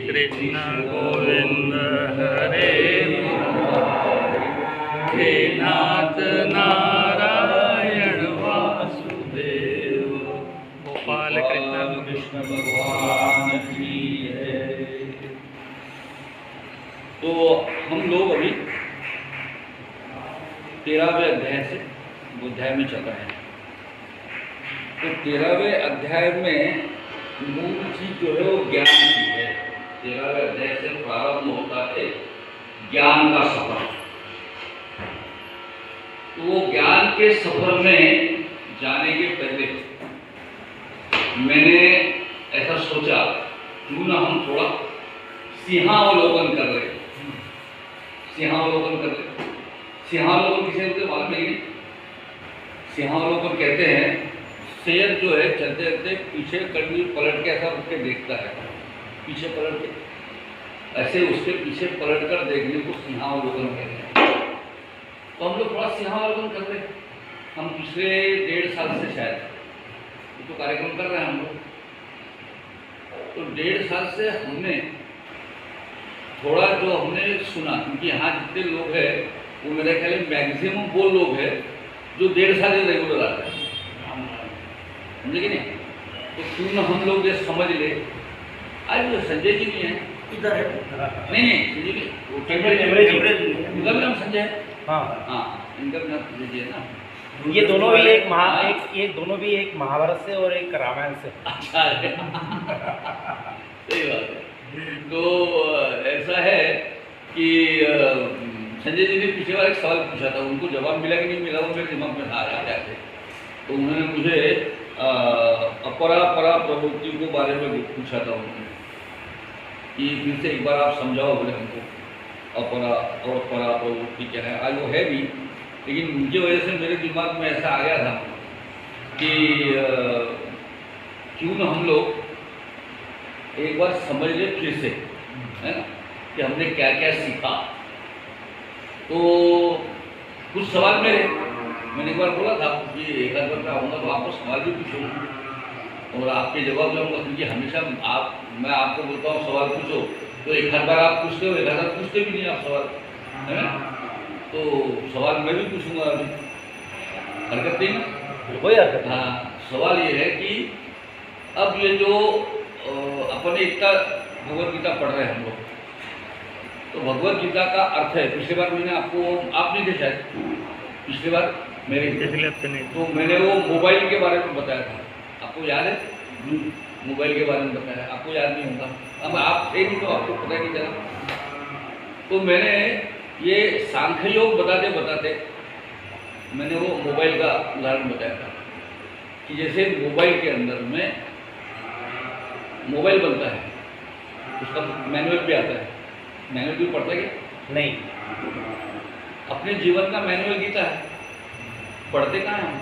कृष्ण गोविंद हरे हे नाथ नारायण वासुदेव। गोपाल कृष्ण भगवान की जय। तो हम लोग अभी 13वें अध्याय से अध्याय में चल रहे हैं। तो 13वें अध्याय में मूल चीज जो है वो ज्ञान की है। 13वें अध्याय से प्रारंभ होता है ज्ञान का सफर। तो वो ज्ञान के सफर में जाने के पहले मैंने ऐसा सोचा क्यों ना हम थोड़ा सिंहावलोकन कर रहे। सिंहावलोकन कर रहे। सिंहावलोकन किसे बोलते मालूम नहीं। सिंहावलोकन कहते हैं शेर जो है चलते चलते पीछे कभी पलट के ऐसा उसके देखता है, पीछे पलट के ऐसे उसके पीछे पलट कर देखने को सिंहावलोकन कहते हैं। तो हम लोग थोड़ा सिंहावलोकन कर रहे हैं। हम पिछले 1.5 साल से शायद तो कार्यक्रम कर रहे हैं हम लोग। तो 1.5 साल से हमने थोड़ा जो हमने सुना, क्योंकि यहाँ जितने लोग हैं वो मेरे ख्याल में मैक्सिमम वो लोग हैं जो 1.5 साल से रेगुलर आते हैं, समझे कि नहीं। तो क्यों ना हम लोग ये समझ ले। आज संजय जी भी हैं इधर है। नहीं संजय जी वो इनका भी नाम संजय है। हाँ इनका भी नाम संजय जी है ना। ये दोनों भी दोनों भी एक महाभारत से और एक रामायण से। अच्छा है सही बात है। तो ऐसा है कि संजय जी ने पिछले बार एक सवाल पूछा था, उनको जवाब मिला कि नहीं मिला वो मेरे दिमाग में आ जाते थे। तो उन्होंने मुझे अपरा परा प्रवृत्ति के बारे में पूछा था उन्होंने कि फिर से एक बार आप समझाओ बोले हमको अपरा और परा प्रवृत्ति क्या है। आज वो है भी, लेकिन मुझे वजह से मेरे दिमाग में ऐसा आ गया था कि क्यों न हम लोग एक बार समझ ले फिर से, है ना, कि हमने क्या क्या सीखा। तो कुछ सवाल मैंने एक बार बोला था कि एक आध बार आऊँगा तो आपको सवाल भी पूछूँ और आपके जवाब दूँगा, क्योंकि हमेशा मैं आपको बोलता हूँ सवाल पूछो तो एक आध बार आप पूछते हो, एक आध बार पूछते भी नहीं आप सवाल, है ना। तो सवाल मैं भी पूछूंगा अभी, हरकत नहीं ना, कोई हरकत। हाँ सवाल ये है कि अब ये जो अपने इतना भगवद गीता पढ़ रहे हैं हम लोग, तो भगवद गीता का अर्थ है, पिछली बार मैंने आप नहीं थे शायद, पिछली बार मेरे तो मैंने वो मोबाइल के बारे में बताया था, आपको याद है। मोबाइल के बारे में बताया, आपको याद नहीं होगा, अब आप थे नहीं तो आपको पता नहीं चला। तो मैंने ये सांख्य योग बताते बताते मैंने वो मोबाइल का उदाहरण बताया था कि जैसे मोबाइल के अंदर में मोबाइल बनता है, उसका मैनुअल भी आता है। मैनुअल भी पढ़ता है क्या? नहीं। अपने जीवन का मैनुअल गीता है, पढ़ते कहाँ हैं?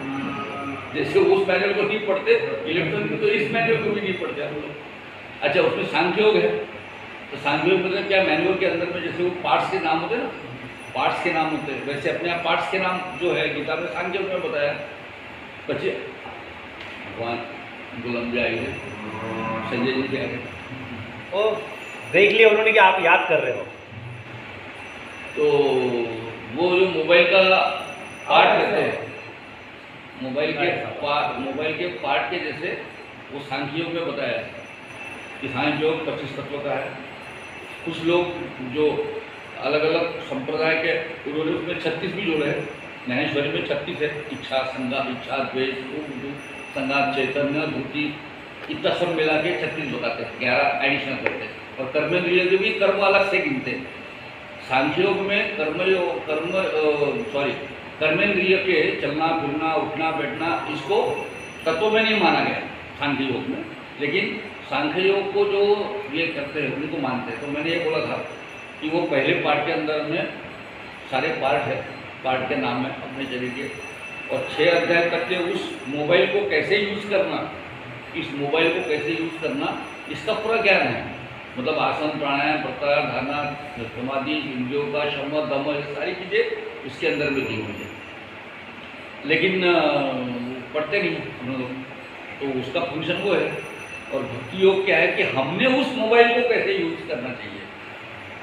जैसे उस मैनुअल को नहीं पढ़ते इलेक्ट्रॉनिक, तो इस मैनुअल को भी नहीं पढ़ते हम लोग। अच्छा उसमें सांख्य योग है, तो सांख्य योग मतलब क्या, मैनुअल के अंदर में जैसे वो पार्ट्स के नाम होते हैं ना, पार्ट्स के नाम होते हैं, वैसे अपने आप पार्ट्स के नाम जो है गीता में सांख्य योग में बताया। बच्चे भगवान गुलाम जी आए थे, संजय जी के आगे ओ देख लिया उन्होंने कि आप याद कर रहे हो। तो वो जो मोबाइल का पार्ट रहते हैं, मोबाइल के पार्ट के जैसे वो सांख्य योग में बताया कि सांख्य योग 25 तत्व का है। कुछ लोग जो अलग अलग संप्रदाय के उन्होंने उसमें 36 भी जोड़े हैं। ज्ञानेश्वरी में 36 है, इच्छा संगात, इच्छा द्वेष, संगात, चैतन्य, धुति, इतना सब मिला के 36 बताते हैं, 11 एडिशनल करते हैं। और कर्मेंद्रिय के भी कर्म अलग से गिनते हैं। सांख्य योग में कर्मेंद्रिय के चलना फिरना उठना बैठना इसको तत्व में नहीं माना गया सांख्य योग में, लेकिन सांख्य योग को जो ये करते हैं उनको मानते हैं। तो मैंने ये बोला था कि वो पहले पार्ट के अंदर में सारे पार्ट है, पार्ट के नाम है अपने शरीर के, और 6 अध्याय तक के उस मोबाइल को कैसे यूज़ करना, इस मोबाइल को कैसे यूज़ करना, इसका पूरा ज्ञान है। मतलब आसन, प्राणायाम, प्रत्याहार, धारणा, समाधि, इंद्रियों का शम दम, ये सारी चीज़ें इसके अंदर में दी हुई है, लेकिन पढ़ते नहीं हम लोग। तो उसका फंक्शन वो है और भक्ति योग क्या है कि हमने उस मोबाइल को कैसे यूज करना चाहिए,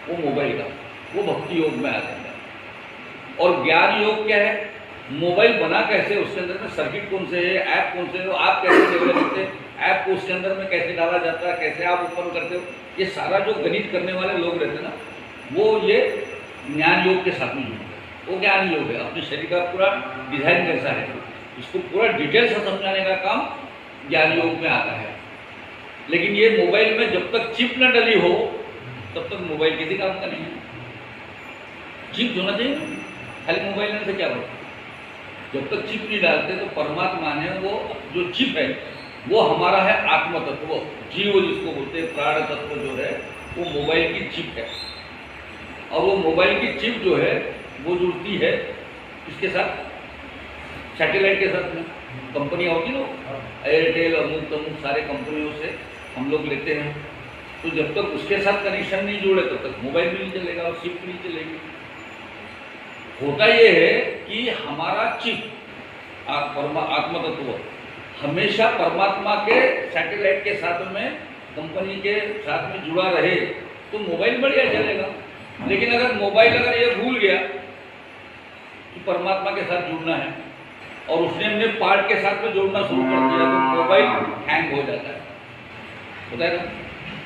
वो मोबाइल का, वो भक्ति योग में आ जाता है। और ज्ञान योग क्या है, मोबाइल बना कैसे, उसके अंदर में सर्किट कौन से है, ऐप कौन से है, आप कैसे डेवलप करते हैं, ऐप को उसके अंदर में कैसे डाला जाता है, कैसे आप ओपन करते हो, ये सारा जो गणित करने वाले लोग रहते हैं ना, वो ये ज्ञान योग के साथ में जुड़ते हैं। वो ज्ञान योग है, अपने शरीर का पूरा डिजाइन कैसा है, इसको पूरा डिटेल से समझाने का काम ज्ञान योग में आता है। लेकिन ये मोबाइल में जब तक चिप न डली हो तब तक मोबाइल किसी काम का नहीं है। चिप होना चाहिए, खाली मोबाइल में से क्या होता है, जब तक चिप नहीं डालते तो परमात्मा ने वो जो चिप है वो हमारा है आत्म तत्व, जीव जिसको बोलते हैं, प्राण तत्व जो है वो मोबाइल की चिप है। और वो मोबाइल की चिप जो है वो जुड़ती है इसके साथ, सैटेलाइट के साथ में। कंपनियाँ होती ना, एयरटेल, अमुक तमुक सारे कंपनियों से हम लोग लेते हैं, तो जब तक उसके साथ कनेक्शन नहीं जुड़े तब तक मोबाइल भी नहीं चलेगा और चिप भी नहीं चलेगी। होता ये है कि हमारा चिप आत्म तत्व हमेशा परमात्मा के सैटेलाइट के साथ में, कंपनी के साथ में जुड़ा रहे तो मोबाइल बढ़िया चलेगा। लेकिन अगर मोबाइल अगर ये भूल गया कि परमात्मा के साथ जुड़ना है और उसने अपने पार्ट के साथ में जोड़ना शुरू कर दिया तो मोबाइल हैंग हो जाता है, होता है ना।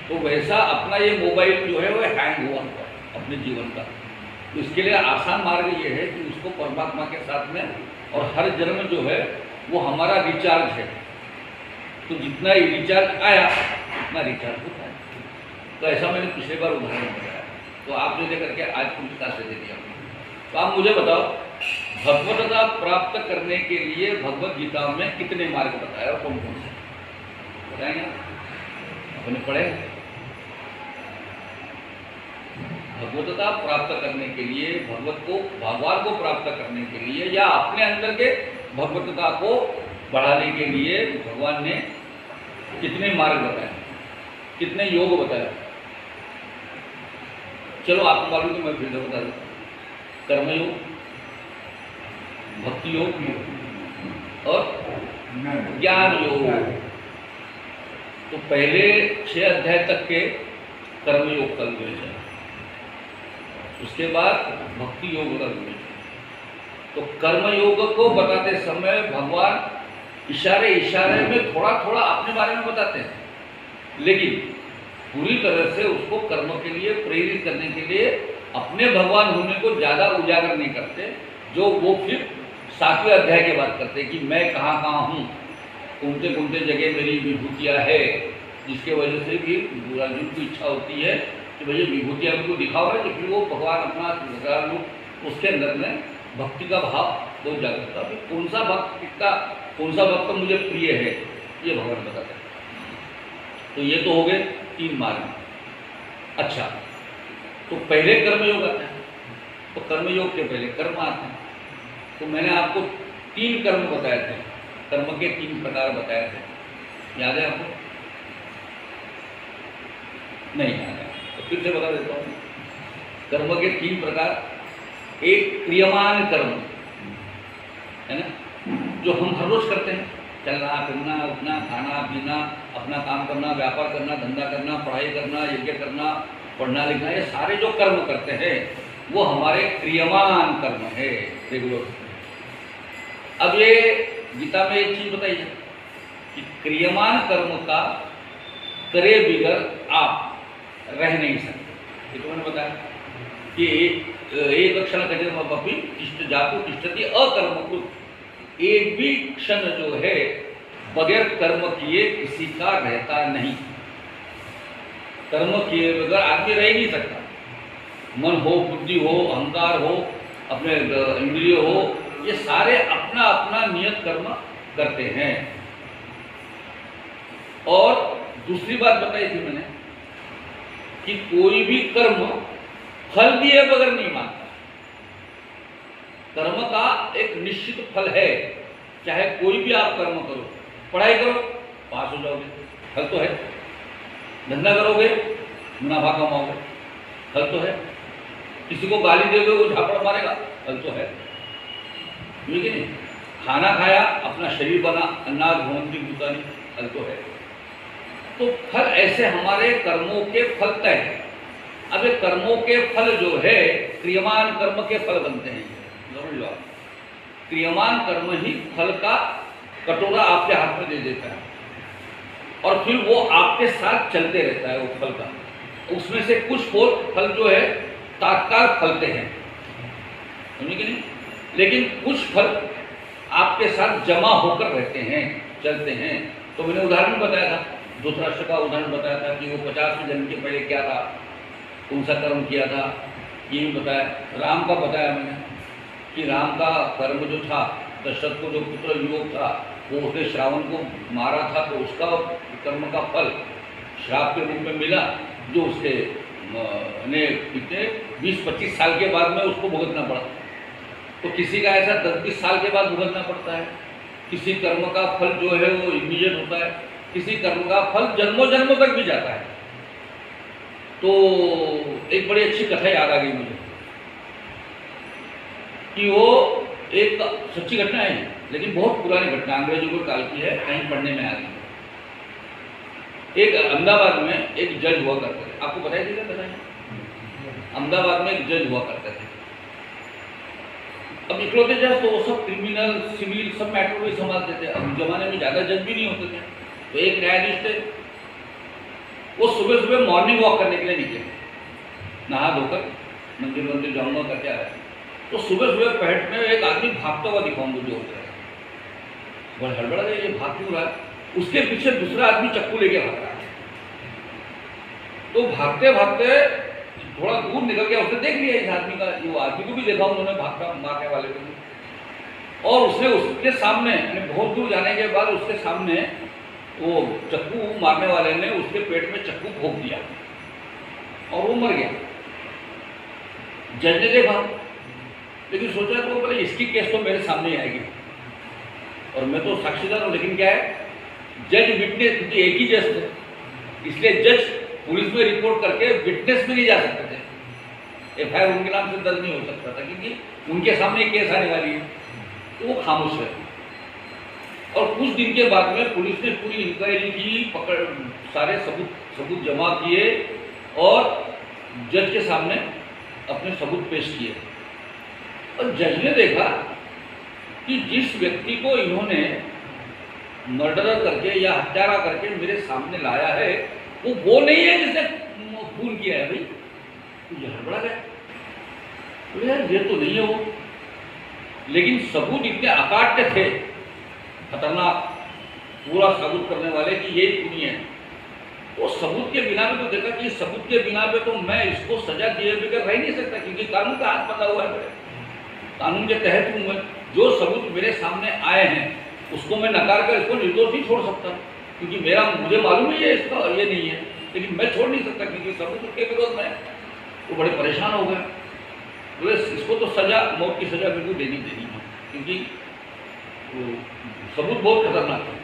तो वैसा अपना ये मोबाइल जो है वो हैंग हुआ अपने जीवन का। तो इसके लिए आसान मार्ग ये है कि उसको परमात्मा के साथ में, और हर जन्म जो है वो हमारा रिचार्ज है, तो जितना ही रिचार्ज आया उतना रिचार्ज होता है। तो ऐसा मैंने पिछले बार उदाहरण बताया, तो आप जो लेकर के आज को विस्तार से दे दिया। तो आप मुझे बताओ, भगवतता प्राप्त करने के लिए भगवत गीता में कितने मार्ग बताए और कौन कौन से बताएंगे? अपने पढ़े। भगवतता प्राप्त करने के लिए, भगवान को प्राप्त करने के लिए, या अपने अंदर के भगवतता को बढ़ाने के लिए भगवान ने कितने मार्ग बताए, कितने योग बताए? चलो आपको मालूम तो मैं फिर से बता दूँ। कर्मयोग, भक्ति योग और ज्ञान योग। तो पहले 6 अध्याय तक के कर्मयोग कर हुए हैं, उसके बाद भक्ति योग कर हुए। तो कर्मयोग को बताते समय भगवान इशारे इशारे में थोड़ा थोड़ा अपने बारे में बताते हैं, लेकिन पूरी तरह से उसको कर्म के लिए प्रेरित करने के लिए अपने भगवान होने को ज़्यादा उजागर नहीं करते, जो वो फिर 7वें अध्याय के बाद करते हैं कि मैं कहाँ कहाँ हूँ, कौनते कौनते जगह मेरी विभूतियाँ है, जिसके वजह से भी अर्जुन की इच्छा होती है कि भैया विभूतियाँ उनको दिखाओ है, तो फिर वो भगवान अपना रूप उसके अंदर में भक्ति का भाव बहुत जागृत होता है। कौन सा भक्त मुझे प्रिय है ये भगवान बताते हैं। तो ये तो हो गए 3 मार्ग। अच्छा, तो पहले कर्मयोग आता है, तो कर्मयोग के पहले कर्म आते हैं। तो मैंने आपको 3 कर्म बताए थे, कर्म के 3 प्रकार बताए थे, याद है आपको? नहीं याद है तो फिर से बता देता हूँ। कर्म के 3 प्रकार। एक क्रियमान कर्म है ना, जो हम हर रोज करते हैं, चलना फिरना, उठना, खाना पीना, अपना काम करना, व्यापार करना, धंधा करना, पढ़ाई करना, यज्ञ करना, पढ़ना लिखना, ये सारे जो कर्म करते हैं वो हमारे क्रियमान कर्म है, रेगुलर। अब ये गीता में एक चीज बताई है कि क्रियमान कर्म का करे बिगर आप रह नहीं सकते। ये तो मैंने बताया कि एक क्षण कजरमपि तिष्ठ जातु तिष्ठति अकर्मकृत, एक भी क्षण जो है बगैर कर्म किए किसी का रहता नहीं। कर्म किए बगैर आदमी रह नहीं सकता। मन हो, बुद्धि हो, अहंकार हो, अपने इंद्रिय हो, ये सारे अपना अपना नियत कर्म करते हैं। और दूसरी बात बताई थी मैंने कि कोई भी कर्म फल दिए बगैर नहीं मानता। कर्म का एक निश्चित फल है, चाहे कोई भी आप कर्म करो, पढ़ाई करो पास हो जाओगे, फल तो है। धंधा करोगे मुनाफा कमाओगे, फल तो है। किसी को गाली दोगे वो झापड़ मारेगा, फल तो है, ठीक है नहीं? खाना खाया, अपना शरीर बना, अन्नाद भवन्ति भूतानि, फल तो है। तो फल ऐसे हमारे कर्मों के फल तय हैं। अब ये कर्मों के फल जो है क्रियमान कर्म के फल बनते हैं, समझ लो आप। क्रियमान कर्म ही फल का कटोरा आपके हाथ में दे देता है और फिर वो आपके साथ चलते रहता है वो फल का। उसमें से कुछ फल जो है तात्काल फलते हैं, समझे कि नहीं, लेकिन कुछ फल आपके साथ जमा होकर रहते हैं, चलते हैं। तो मैंने उदाहरण बताया था, धृतराष्ट्र का उदाहरण बताया था कि वो 50वें जन्म के पहले क्या था, कौन सा कर्म किया था, ये भी बताया। राम का बताया मैंने कि राम का कर्म जो था, दशरथ को जो पुत्र युवक था वो उसने श्रावण को मारा था, तो उसका कर्म का फल श्राप के रूप में मिला, जो उसके कितने 20-25 साल के बाद में उसको भुगतना पड़ा। तो किसी का ऐसा 10-20 साल के बाद भुगतना पड़ता है। किसी कर्म का फल जो है वो इमीडिएट होता है, किसी कर्म का फल जन्मों जन्मों तक भी जाता है। तो एक बड़ी अच्छी कथा याद आ गई मुझे कि वो एक सच्ची घटना है, लेकिन बहुत पुरानी घटना, अंग्रेजों के काल की है, कहीं पढ़ने में आ गई। एक अहमदाबाद में एक जज हुआ करते थे, आपको बताया देगा पता है? अहमदाबाद में एक जज हुआ करते थे। अब इकलौते जज तो वो सब क्रिमिनल सिविल सब मैटर को संभालते थे। अब जमाने में ज़्यादा जज भी नहीं होते थे। तो एक न्यायाधीश थे, वो सुबह सुबह मॉर्निंग वॉक करने के लिए निकले, नहा धोकर मंदिर जाऊंगा करके आया। तो सुबह सुबह पहट में एक आदमी भागता हुआ दिखा मुझे होता है, बहुत हड़बड़ा है, ये भाग क्यों रहा है? उसके पीछे दूसरा आदमी चक्कू लेके भाग रहा है। तो भागते भागते थोड़ा दूर निकल गया, उसने देख लिया इस आदमी का, वो आदमी को भी देखा उन्होंने भागता मारने वाले को भी। और उसने उसके सामने बहुत दूर जाने के बाद उसके सामने वो चक्कू मारने वाले ने उसके पेट में चक्कू भोंक दिया और वो मर गया। जज ने देखा, लेकिन सोचा तो बोले इसकी केस तो मेरे सामने ही आएगी और मैं तो साक्षीदार हूँ। लेकिन क्या है, जज विटनेस, क्योंकि एक ही जज थे, इसलिए जज पुलिस में रिपोर्ट करके विटनेस में नहीं जा सकते थे, एफआईआर उनके नाम से दर्ज नहीं हो सकता था, क्योंकि उनके सामने केस आने वाली है। तो वो खामोश है। और कुछ दिन के बाद में पुलिस ने पूरी इंक्वायरी की, पकड़ सारे सबूत जमा किए और जज के सामने अपने सबूत पेश किए। और जज ने देखा कि जिस व्यक्ति को इन्होंने मर्डर करके या हत्यारा करके मेरे सामने लाया है वो नहीं है जिसने खून किया है। भाई तो ये हड़बड़ा गया, तो यार ये तो नहीं है वो। लेकिन सबूत इतने अकाट्य थे, खतरनाक, पूरा सबूत करने वाले कि ये खूनी है। वो सबूत के बिना पे तो देखा कि सबूत के बिना पे तो मैं इसको सजा दिए बगैर रह नहीं सकता, क्योंकि कानून का हाथ बंधा हुआ है, कानून के तहत हूँ मैं। जो सबूत मेरे सामने आए हैं उसको मैं नकार कर इसको निर्दोष नहीं छोड़ सकता, क्योंकि मुझे मालूम ही है इसका ये नहीं है, लेकिन मैं छोड़ नहीं सकता क्योंकि सबूत उसके विरोध में है। वो बड़े परेशान हो गए, बोले इसको तो सजा, मौत की सजा बिल्कुल देनी है, क्योंकि सबूत बहुत खतरनाक है।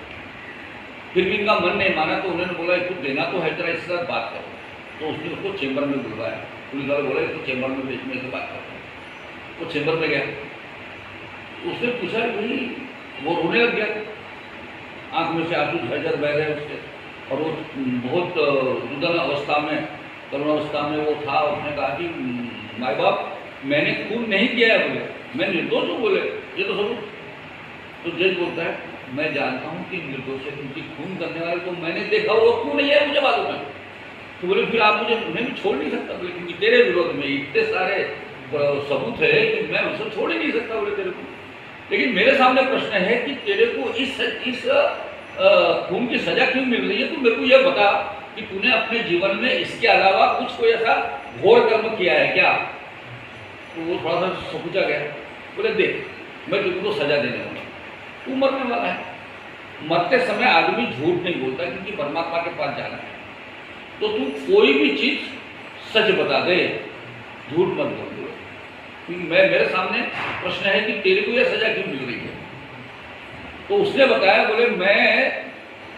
फिर भी इनका मन नहीं माना, तो उन्होंने बोला इसको देना तो है, जरा इसके साथ बात करो। तो उसने उसको चेंबर में बुलवाया, पुलिस वाले बोला इसको चेंबर में भेजने से बात करो। वो चेंबर में गया, उसने पूछा भाई, वो रोने लग गया, आँख में से आंसू झरझर बह रहे उसके, और वो बहुत रुदन अवस्था में, करुण अवस्था में वो था। उसने कहा कि माई बाप मैंने खून नहीं किया है, बोले मैं निर्दोष हूँ, बोले ये तो सबूत। तो जज बोलता है मैं जानता हूँ कि निर्दोष है, क्योंकि खून करने वाले तो मैंने देखा, वो क्यों नहीं है मुझे मालूम है। तो बोले फिर आप मुझे मैं भी छोड़ नहीं सकता, बोले क्योंकि तेरे विरोध में इतने सारे सबूत है कि मैं उसे छोड़ ही नहीं सकता, बोले तेरे को। लेकिन मेरे सामने प्रश्न है कि तेरे को इस खून की सजा क्यों मिल रही है? तू मेरे को यह बता कि तूने अपने जीवन में इसके अलावा कुछ कोई ऐसा घोर कर्म किया है क्या? तो वो थोड़ा सा सोचा गया, बोले देख मैं तुमको सजा देने वाला, तू मरने वाला है। मरते समय आदमी झूठ नहीं बोलता, क्योंकि परमात्मा के पास जाना है। तो तू कोई भी चीज सच बता दे, झूठ मत बोल दो, क्योंकि मेरे सामने प्रश्न है कि तेरे को यह सजा क्यों मिल रही है। तो उसने बताया, बोले मैं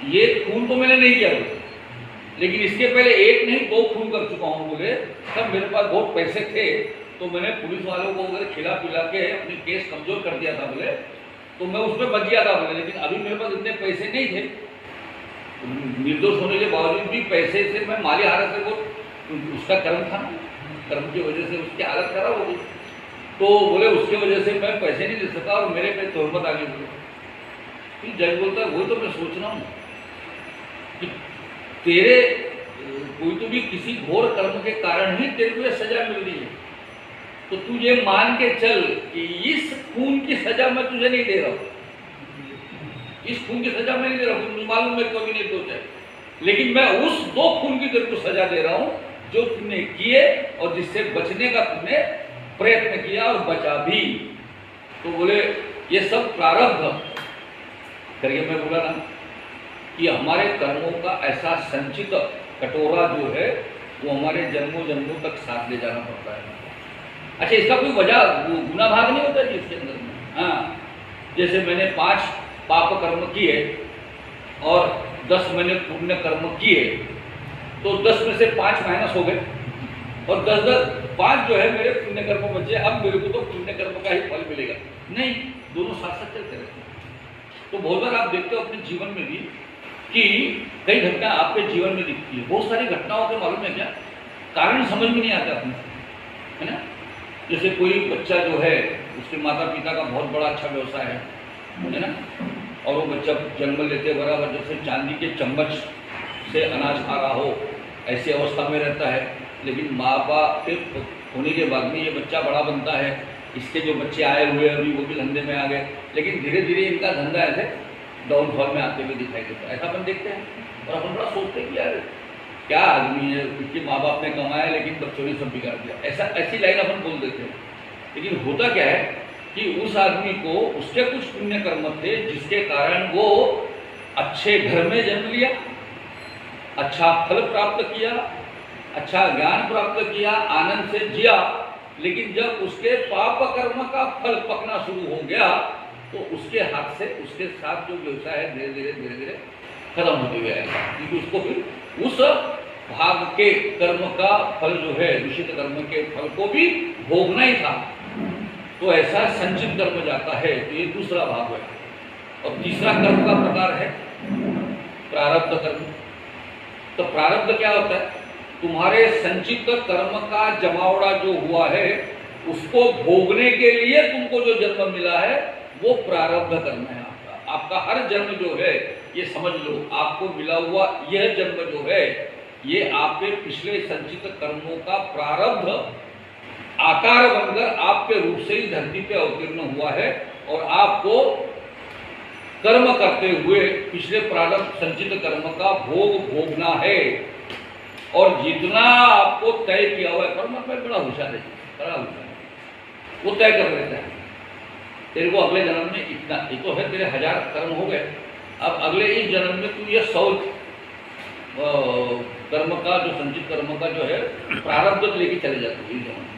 ये खून तो मैंने नहीं किया, बोले लेकिन इसके पहले एक नहीं 2 खून कर चुका हूँ, बोले तब मेरे पास बहुत पैसे थे, तो मैंने पुलिस वालों को वगैरह खिला पिला के अपनी केस कमजोर कर दिया था, बोले तो मैं उसमें बच गया था, बोले लेकिन अभी मेरे पास इतने पैसे नहीं थे, निर्दोष होने के बावजूद भी पैसे से मैं माली हालत से, वो उसका कर्म था ना, कर्म की वजह से उसकी हालत खराब हो गई। तो बोले उसकी वजह से मैं पैसे नहीं दे सका और मेरे पे तोहमत आ गई। बोले फिर जज बोलता है, वही तो मैं सोच रहा हूँ कि तेरे कोई तो भी किसी घोर कर्म के कारण ही तेरे को ये सजा मिल रही है, तो तू ये मान के चल कि इस खून की सजा मैं तुझे नहीं दे रहा हूँ, इस खून की सजा मैं नहीं दे रहा हूँ, मुझे मालूम मैं कभी नहीं सोचा, लेकिन मैं उस 2 खून की तेरे को सजा दे रहा हूँ जो तुमने किए और जिससे बचने का तुमने प्रयत्न किया और बचा भी। तो बोले ये सब प्रारब्ध करके मैं बोला ना कि हमारे कर्मों का ऐसा संचित कटोरा जो है वो हमारे जन्मों जन्मों तक साथ ले जाना पड़ता है। अच्छा, इसका कोई वजह गुना भाग नहीं होता जी इसके अंदर में। हाँ, जैसे मैंने 5 पाप कर्म किए और 10 मैंने पुण्य कर्म किए, तो 10 में से 5 माइनस हो गए और 5 जो है मेरे पुण्य कर्म बचे। अब मेरे को तो पुण्य कर्म का ही फल मिलेगा नहीं, दोनों साथ साथ चलते रहते हैं। तो बहुत बार आप देखते हो अपने जीवन में भी कि कई घटना आपके जीवन में दिखती है, बहुत सारी घटनाओं के मालूम है क्या कारण समझ में नहीं आता अपने, है ना। जैसे कोई बच्चा जो है उसके माता पिता का बहुत बड़ा अच्छा व्यवसाय है ना, और वो बच्चा जन्म लेते बराबर जैसे चांदी के चम्मच से अनाज खा रहा हो ऐसी अवस्था में रहता है, लेकिन माँ बाप के होने के बाद में ये बच्चा बड़ा बनता है। इसके जो बच्चे आए हुए अभी वो भी धंधे में आ गए, लेकिन धीरे धीरे इनका धंधा ऐसे डाउनफॉल में आते हुए दिखाई देता है। ऐसा अपन देखते हैं और अपन बड़ा सोचते हैं कि यार क्या आदमी है, उसके माँ बाप ने कमाया लेकिन बच्चों ने सब बिगाड़ दिया, ऐसी लाइन अपन बोल देते हैं। लेकिन होता क्या है कि उस आदमी को उसके कुछ पुण्य कर्म थे जिसके कारण वो अच्छे घर में जन्म लिया, अच्छा फल प्राप्त किया, अच्छा ज्ञान प्राप्त किया, आनंद से जिया, लेकिन जब उसके पाप कर्म का फल पकना शुरू हो गया तो उसके हाथ से उसके साथ जो व्यवसाय है धीरे धीरे खत्म होते हुए आएगा, क्योंकि उसको फिर उस भाग के कर्म का फल जो है दूषित कर्म के फल को भी भोगना ही था। तो ऐसा संचित कर्म जाता है, तो ये दूसरा भाग है। और तीसरा कर्म का प्रकार है प्रारब्ध कर्म। तो प्रारब्ध क्या होता है, तुम्हारे संचित कर्म का जमावड़ा जो हुआ है उसको भोगने के लिए तुमको जो जन्म मिला है वो प्रारब्ध कर्म है आपका। आपका हर जन्म जो है ये समझ लो, आपको मिला हुआ यह जन्म जो है ये आपके पिछले संचित कर्मों का प्रारब्ध आकार बनकर आपके रूप से ही धरती पे अवतीर्ण हुआ है और आपको कर्म करते हुए पिछले प्रारब्ध संचित कर्म का भोग भोगना है। और जितना आपको तय किया हुआ है, परमात्मा बड़ा होशियार है, बड़ा होशियार है, वो तय कर लेता है तेरे को अगले जन्म में इतना, ये तो है तेरे 1000 कर्म हो गए, अब अगले इस जन्म में तू ये 100 कर्म का जो संचित कर्म का जो है प्रारब्ध लेके चले जाते हैं इस जन्म में,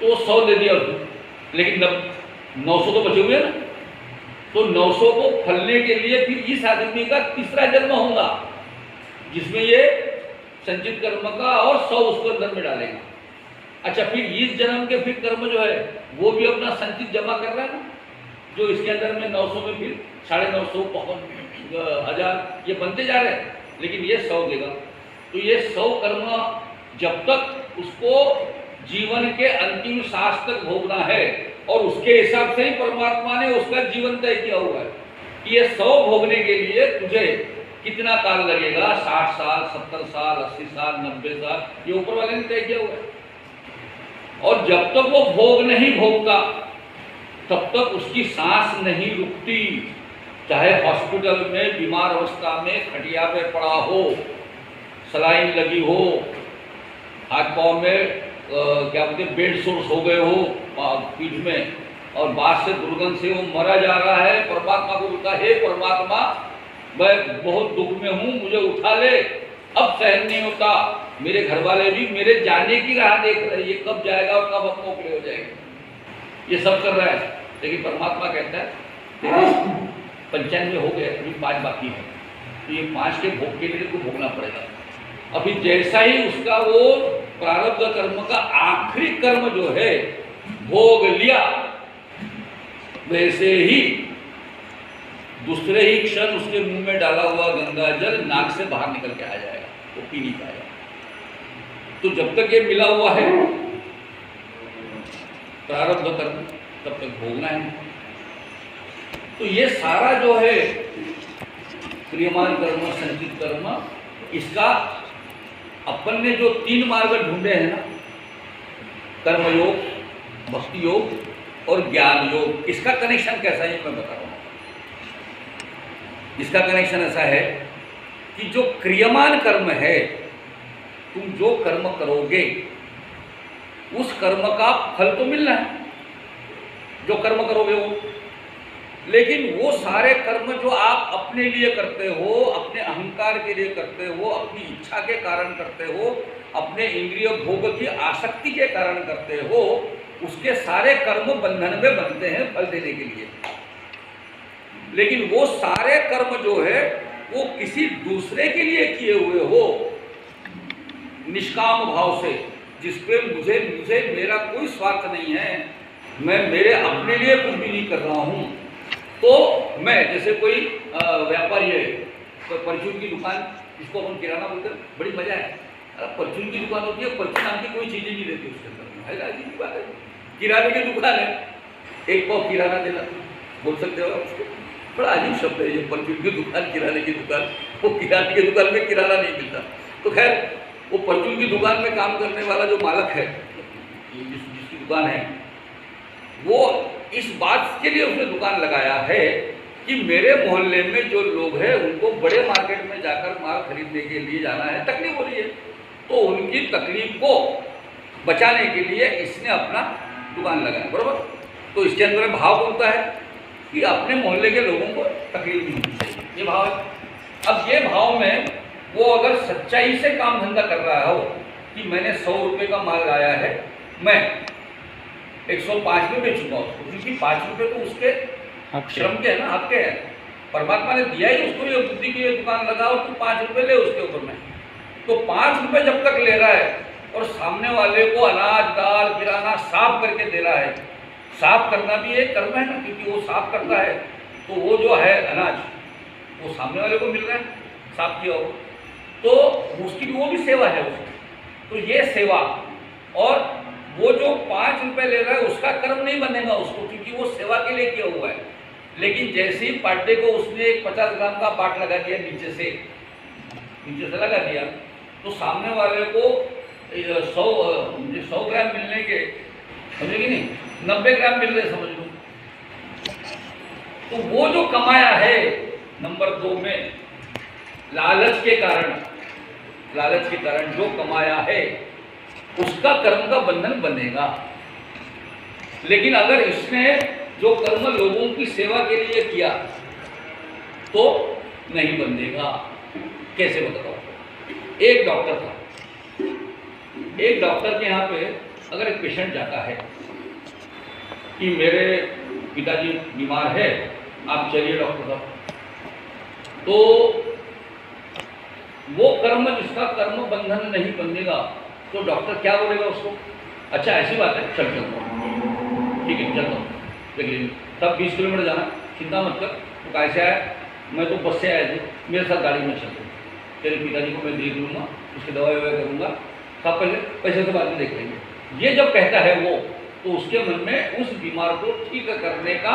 तो 100 दे दिया उसने, लेकिन 900 तो बचे हुए हैं ना, तो 900 को फलने के लिए फिर इस आदमी का तीसरा जन्म होगा जिसमें ये संचित कर्म का और 100 उसको अंदर में डालेगा। अच्छा, फिर इस जन्म के फिर कर्म जो है वो भी अपना संचित जमा कर रहा है ना, जो इसके अंदर में 900 में फिर 950, 1000 ये बनते जा रहे हैं, लेकिन ये 100 देगा। तो ये 100 कर्म जब तक उसको जीवन के अंतिम सांस तक भोगना है, और उसके हिसाब से ही परमात्मा ने उसका जीवन तय किया हुआ है कि ये 100 भोगने के लिए तुझे कितना काल लगेगा, 60 साल, 70 साल, 80 साल, 90 साल, ये ऊपर वाले ने तय किया हुआ है। और जब तक वो भोग नहीं भोगता तब तक उसकी सांस नहीं रुकती, चाहे हॉस्पिटल में बीमार अवस्था में खटिया पे पड़ा हो, सलाइन लगी हो, हाथ पाँव में क्या बोलते हैं बेड सोर्स हो गए हो पीठ में, और बात से दुर्गंध से वो मरा जा रहा है, परमात्मा को बोलता है, हे परमात्मा मैं बहुत दुख में हूँ, मुझे उठा ले, अब सहन नहीं होता, मेरे घर वाले भी मेरे जाने की राह देख रहे हैं, ये कब जाएगा और कब हम मोकले हो जाएंगे, ये सब कर रहा है। लेकिन परमात्मा कहता है तेरे 95 हो गए, अभी 5 बाकी है, तो ये 5 के भोग के लिए को भोगना पड़ेगा। अभी जैसा ही उसका वो प्रारब्ध कर्म का आखिरी कर्म जो है भोग लिया, वैसे ही दूसरे ही क्षण उसके मुंह में डाला हुआ गंगा जल नाक से बाहर निकल के आ जाएगा, वो पी नहीं पाएगा। तो जब तक ये मिला हुआ है प्रारब्ध कर्म, तब तक भोगना है। तो ये सारा जो है क्रियमान कर्म, संचित कर्म, इसका अपन ने जो 3 मार्ग ढूंढे हैं ना, कर्मयोग, भक्ति योग और ज्ञान योग, इसका कनेक्शन कैसा है मैं बता रहा हूँ। इसका कनेक्शन ऐसा है कि जो क्रियमान कर्म है, तुम जो कर्म करोगे उस कर्म का फल तो मिलना है, जो कर्म करोगे वो। लेकिन वो सारे कर्म जो आप अपने लिए करते हो, अपने अहंकार के लिए करते हो, अपनी इच्छा के कारण करते हो, अपने इंद्रिय भोग की आसक्ति के कारण करते हो, उसके सारे कर्म बंधन में बनते हैं फल देने के लिए। लेकिन वो सारे कर्म जो है वो किसी दूसरे के लिए किए हुए हो, निष्काम भाव से, जिसपे मुझे मेरा कोई स्वार्थ नहीं है, मैं मेरे अपने लिए कुछ भी नहीं कर रहा हूँ। तो मैं जैसे कोई व्यापारी है, कोई परचून की दुकान, जिसको अपन किराना बोलते हैं, बड़ी मजा है। परचून की दुकान होती है, परचून नाम की कोई चीज़ ही नहीं रहती उसके अंदर, है अजीब बात है। किराने की दुकान है, एक पाव किराना देना, बोल सकते हो उसको, बड़ा अजीब शब्द है ये परचून की दुकान, किराने की दुकान। वो किराने की दुकान में किराना नहीं मिलता। तो खैर, वो परचून की दुकान में काम करने वाला जो मालक है, जिसकी दुकान है, वो इस बात के लिए उसने दुकान लगाया है कि मेरे मोहल्ले में जो लोग हैं उनको बड़े मार्केट में जाकर माल खरीदने के लिए जाना है, तकलीफ हो रही है, तो उनकी तकलीफ को बचाने के लिए इसने अपना दुकान लगाया, बराबर। तो इसके अंदर भाव होता है कि अपने मोहल्ले के लोगों को तकलीफ नहीं होनी चाहिए, ये भाव है। अब ये भाव में वो अगर सच्चाई से काम धंधा कर रहा हो कि मैंने 100 रुपये का माल लाया है, मैं 105 में बेचूंगा उसको, क्योंकि 5 रुपये तो उसके श्रम के है ना, आपके हैं। परमात्मा ने दिया ही उसको ये बुद्धि की ये दुकान लगाओ, तो 5 रुपये ले उसके ऊपर में। तो 5 रुपये जब तक ले रहा है और सामने वाले को अनाज, दाल, किराना साफ करके दे रहा है, साफ करना भी एक कर्म है ना, क्योंकि वो साफ करता है तो वो जो है अनाज वो सामने वाले को मिल रहा है, साफ किया हो, तो उसकी वो भी सेवा है उसकी। तो ये सेवा, और वो जो 5 रुपये ले रहा है उसका कर्म नहीं बनेगा उसको, क्योंकि वो सेवा के लिए किया हुआ है। लेकिन जैसे ही पाटे को उसने एक 50 ग्राम का पाट लगा दिया नीचे से लगा दिया, तो सामने वाले को 100 ग्राम मिलने के, समझेगी नहीं, 90 ग्राम मिल रहे समझ लो। तो वो जो कमाया है नंबर 2 में, लालच के कारण जो कमाया है उसका कर्म का बंधन बनेगा। लेकिन अगर इसने जो कर्म लोगों की सेवा के लिए किया तो नहीं बंधेगा। कैसे बताओ? एक डॉक्टर था, एक डॉक्टर के यहाँ पे अगर एक पेशेंट जाता है कि मेरे पिताजी बीमार है, आप चलिए डॉक्टर साहब, तो वो कर्म जिसका कर्म बंधन नहीं बनेगा, तो डॉक्टर क्या बोलेगा उसको? अच्छा ऐसी बात है, चल चलता हूँ, ठीक है चलता हूँ, लेकिन तब 20 किलोमीटर जाना, चिंता मत कर, तो कैसे आया? मैं तो बस से आया थे, मेरे साथ गाड़ी में चलते, तेरे पिताजी को मैं देख लूँगा, उसकी दवाई ववाई करूँगा, सब पहले पैसे से बाद में देख लेंगे। ये जब कहता है वो, तो उसके मन में उस बीमार को ठीक करने का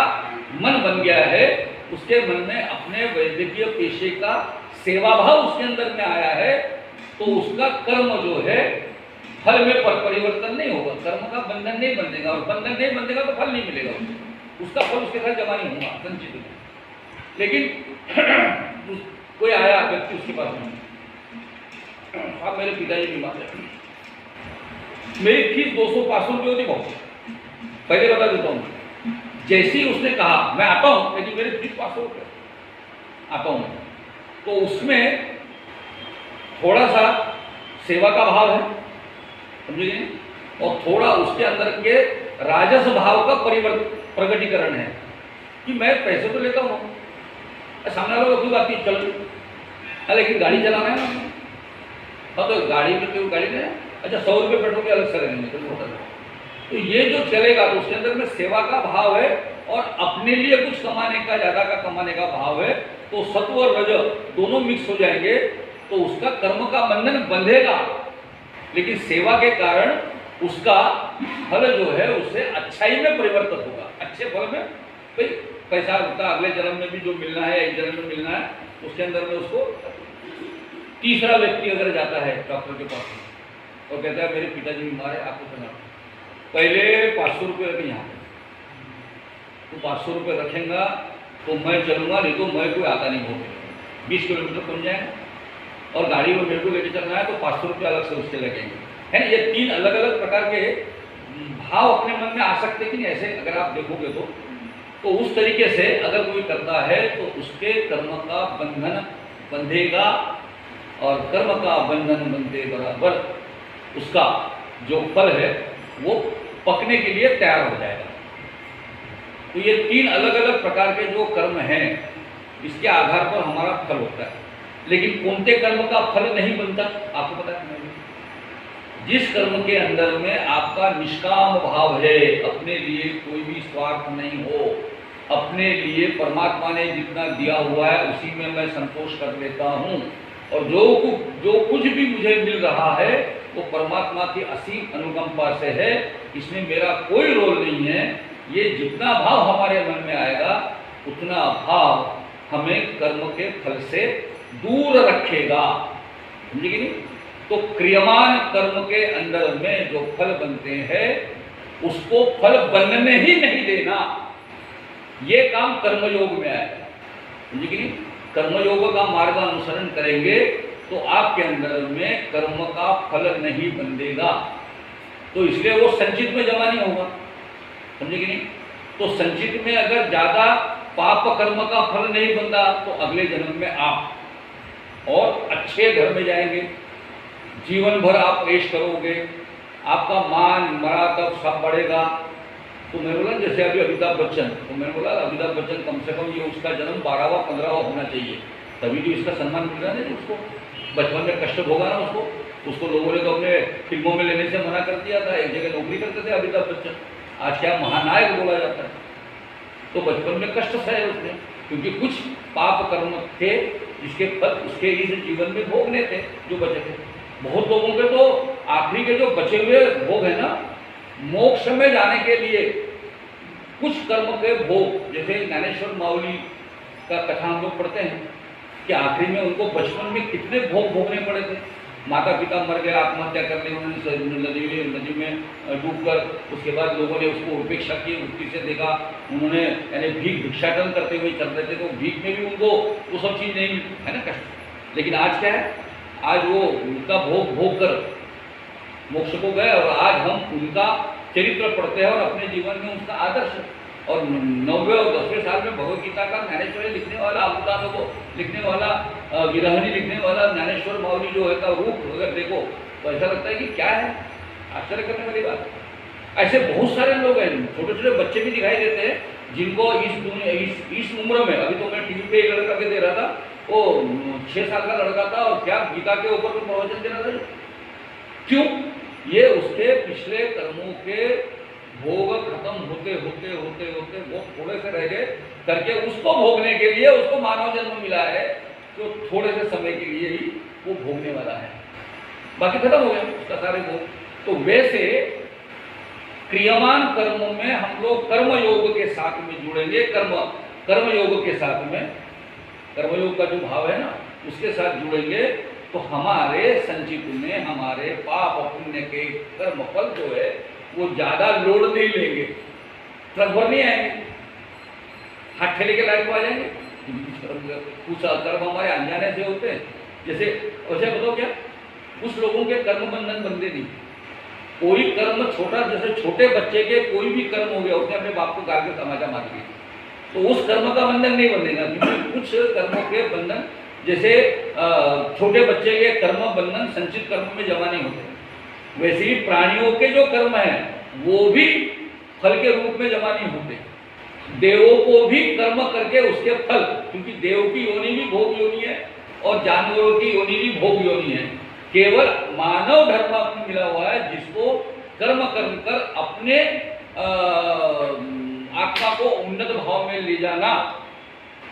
मन बन गया है, उसके मन में अपने वैद्यकीय पेशे का सेवा भाव उसके अंदर में आया है, तो उसका कर्म जो है फल में परिवर्तन नहीं होगा, कर्म का बंधन नहीं बंधेगा, और बंधन नहीं बंधेगा तो फल नहीं मिलेगा, उसका फल उसके साथ जमा नहीं होगा संचित में। लेकिन कोई आया व्यक्ति उसके पास में, आप मेरे पिताजी बीमार है, मेरी फीस 200-500 रुपये होती बहुत, पहले बता देता हूँ। जैसे ही उसने कहा मैं आता हूँ, लेकिन मेरी फीस 500 रुपये, आता हूँ, तो उसमें थोड़ा सा सेवा का भाव है, समझिए, और थोड़ा उसके अंदर के राजस भाव का प्रकटीकरण है कि मैं पैसे तो लेता हूँ, सामने वालों को कोई बात नहीं, चल, लेकिन गाड़ी चलाना है ना, हाँ तो गाड़ी में तो गाड़ी में अच्छा 100 रुपये पेट्रोल के अलग से लगेंगे, तो ये जो चलेगा तो उसके अंदर में सेवा का भाव है, और अपने लिए कुछ कमाने का, ज़्यादा का कमाने का भाव है, तो सत्व और रज दोनों मिक्स हो जाएंगे तो उसका कर्म का बंधन बंधेगा, लेकिन सेवा के कारण उसका फल जो है उससे अच्छाई में परिवर्तित होगा। अच्छे फल में भाई पैसा होता, अगले जन्म में भी जो मिलना है, एक जन्म में मिलना है, उसके अंदर में उसको। तीसरा व्यक्ति अगर जाता है डॉक्टर के पास और कहता है मेरे पिताजी बीमार है, आपको करना, पहले 500 रुपये रखें यहाँ पे, तो 500 रुपये रखेगा तो मैं चलूँगा, नहीं तो मैं कोई आता नहीं हो, 20 किलोमीटर पहुँच जाएगा और गाड़ी में मेरे को लेके चलना है तो 500 रुपये अलग से उसके लगेंगे, है ना। ये 3 अलग अलग प्रकार के भाव अपने मन में आ सकते कि नहीं, ऐसे अगर आप देखोगे तो उस तरीके से अगर कोई करता है तो उसके कर्म का बंधन बंधेगा और कर्म का बंधन बंधे बराबर उसका जो फल है वो पकने के लिए तैयार हो जाएगा। तो ये 3 अलग अलग प्रकार के जो कर्म हैं इसके आधार पर हमारा फल होता है, लेकिन कौन से कर्म का फल नहीं बनता आपको पता है? जिस कर्म के अंदर में आपका निष्काम भाव है, अपने लिए कोई भी स्वार्थ नहीं हो, अपने लिए परमात्मा ने जितना दिया हुआ है उसी में मैं संतोष कर लेता हूँ, और जो कुछ भी मुझे मिल रहा है वो परमात्मा की असीम अनुकंपा से है, इसमें मेरा कोई रोल नहीं है। ये जितना भाव हमारे मन में आएगा उतना भाव हमें कर्म के फल से दूर रखेगा, समझे कि नहीं? तो क्रियमान कर्म के अंदर में जो फल बनते हैं उसको फल बनने ही नहीं देना, ये काम कर्मयोग में आएगा, समझे कि नहीं? कर्मयोग का मार्ग अनुसरण करेंगे तो आपके अंदर में कर्म का फल नहीं बंधेगा, तो इसलिए वो संचित में जमा नहीं होगा, समझे कि नहीं? तो संचित में अगर ज्यादा पाप कर्म का फल नहीं बनता तो अगले जन्म में आप और अच्छे घर में जाएंगे, जीवन भर आप ऐश करोगे, आपका मान मरातब सब बढ़ेगा। तो मैंने बोला जैसे अभी अमिताभ बच्चन, तो मैंने बोला अमिताभ बच्चन कम से कम ये उसका जन्म 12वां 15वां होना चाहिए, तभी तो इसका सम्मान मिल रहा है ना। उसको बचपन में कष्ट भोगा ना, उसको लोगों ने तो अपने फिल्मों में लेने से मना कर दिया था, एक जगह नौकरी करते थे अमिताभ बच्चन, आज क्या महानायक बोला जाता है। तो बचपन में कष्ट सहे उसने, क्योंकि कुछ पाप कर्म थे जिसके फल उसके इस जीवन में भोगने थे जो बचे थे। बहुत लोगों के तो आखिरी के जो बचे हुए भोग है ना, मोक्ष में जाने के लिए कुछ कर्म के भोग, जैसे ज्ञानेश्वर माउली का कथा हम लोग पढ़ते हैं कि आखिरी में उनको बचपन में कितने भोग भोगने पड़े थे। माता पिता मर गए, आत्महत्या कर ली उन्होंने नदी में डूबकर, उसके बाद लोगों ने उसको उपेक्षा की, उल्टी से देखा, उन्होंने यानी भिक्षाटन करते हुए चल रहे थे, तो भीख में भी उनको वो सब चीज़ नहीं है ना, कष्ट। लेकिन आज क्या है, आज वो उनका भोग कर मोक्ष को गए, और आज हम उनका चरित्र पढ़ते हैं और अपने जीवन में उसका आदर्श। और 9वें और 10वें साल में भगवद गीता का ज्ञानेश्वरी लिखने वाला, अमृतानंद को लिखने वाला, विरहणी लिखने वाला ज्ञानेश्वर माउली जो है का रूप अगर देखो तो ऐसा लगता है कि क्या है, आश्चर्य करने वाली बात। ऐसे बहुत सारे लोग हैं, छोटे छोटे बच्चे भी दिखाई देते हैं जिनको इस उम्र में, अभी तो मैं टीवी पे एक लड़का के दे रहा था, वो 6 साल का लड़का था और क्या गीता के ऊपर तो प्रवचन दे रहा था। क्यों? ये उसके पिछले कर्मों के भोग खत्म होते होते होते होते वो थोड़े से रह गए करके उसको भोगने के लिए उसको मानव जन्म मिला है, तो थोड़े से समय के लिए ही वो भोगने वाला है, बाकी खत्म हो गया उसका सारे भोग। तो वैसे क्रियमान कर्मों में हम लोग कर्मयोग के साथ में जुड़ेंगे, कर्मयोग के साथ में, कर्मयोग का जो भाव है ना उसके साथ जुड़ेंगे, तो हमारे संचित में हमारे पाप पुण्य के कर्म फल जो है वो ज्यादा लोड नहीं लेंगे, ट्रक भर नहीं आएंगे, हाथ ठेले के लायक आ जाएंगे। कुछ कर्म हमारे अनजाने से होते हैं, जैसे वैसे बताओ क्या, कुछ लोगों के कर्म बंधन बनते नहीं। कोई कर्म छोटा, जैसे छोटे बच्चे के कोई भी कर्म हो गया, उसने अपने बाप को गाल के तमाचा मार दिया, तो उस कर्म का बंधन नहीं बनेगा, क्योंकि कुछ कर्मों के बंधन, जैसे छोटे बच्चे के कर्म बंधन संचित कर्म में जमा नहीं होते, वैसे ही प्राणियों के जो कर्म हैं वो भी फल के रूप में जमा नहीं होते। देवों को भी कर्म करके उसके फल, क्योंकि देव की योनि भी भोग योनि है और जानवरों की योनि भी भोग योनि है, केवल मानव धर्म मिला हुआ है जिसको कर्म कर अपने आत्मा को उन्नत भाव में ले जाना,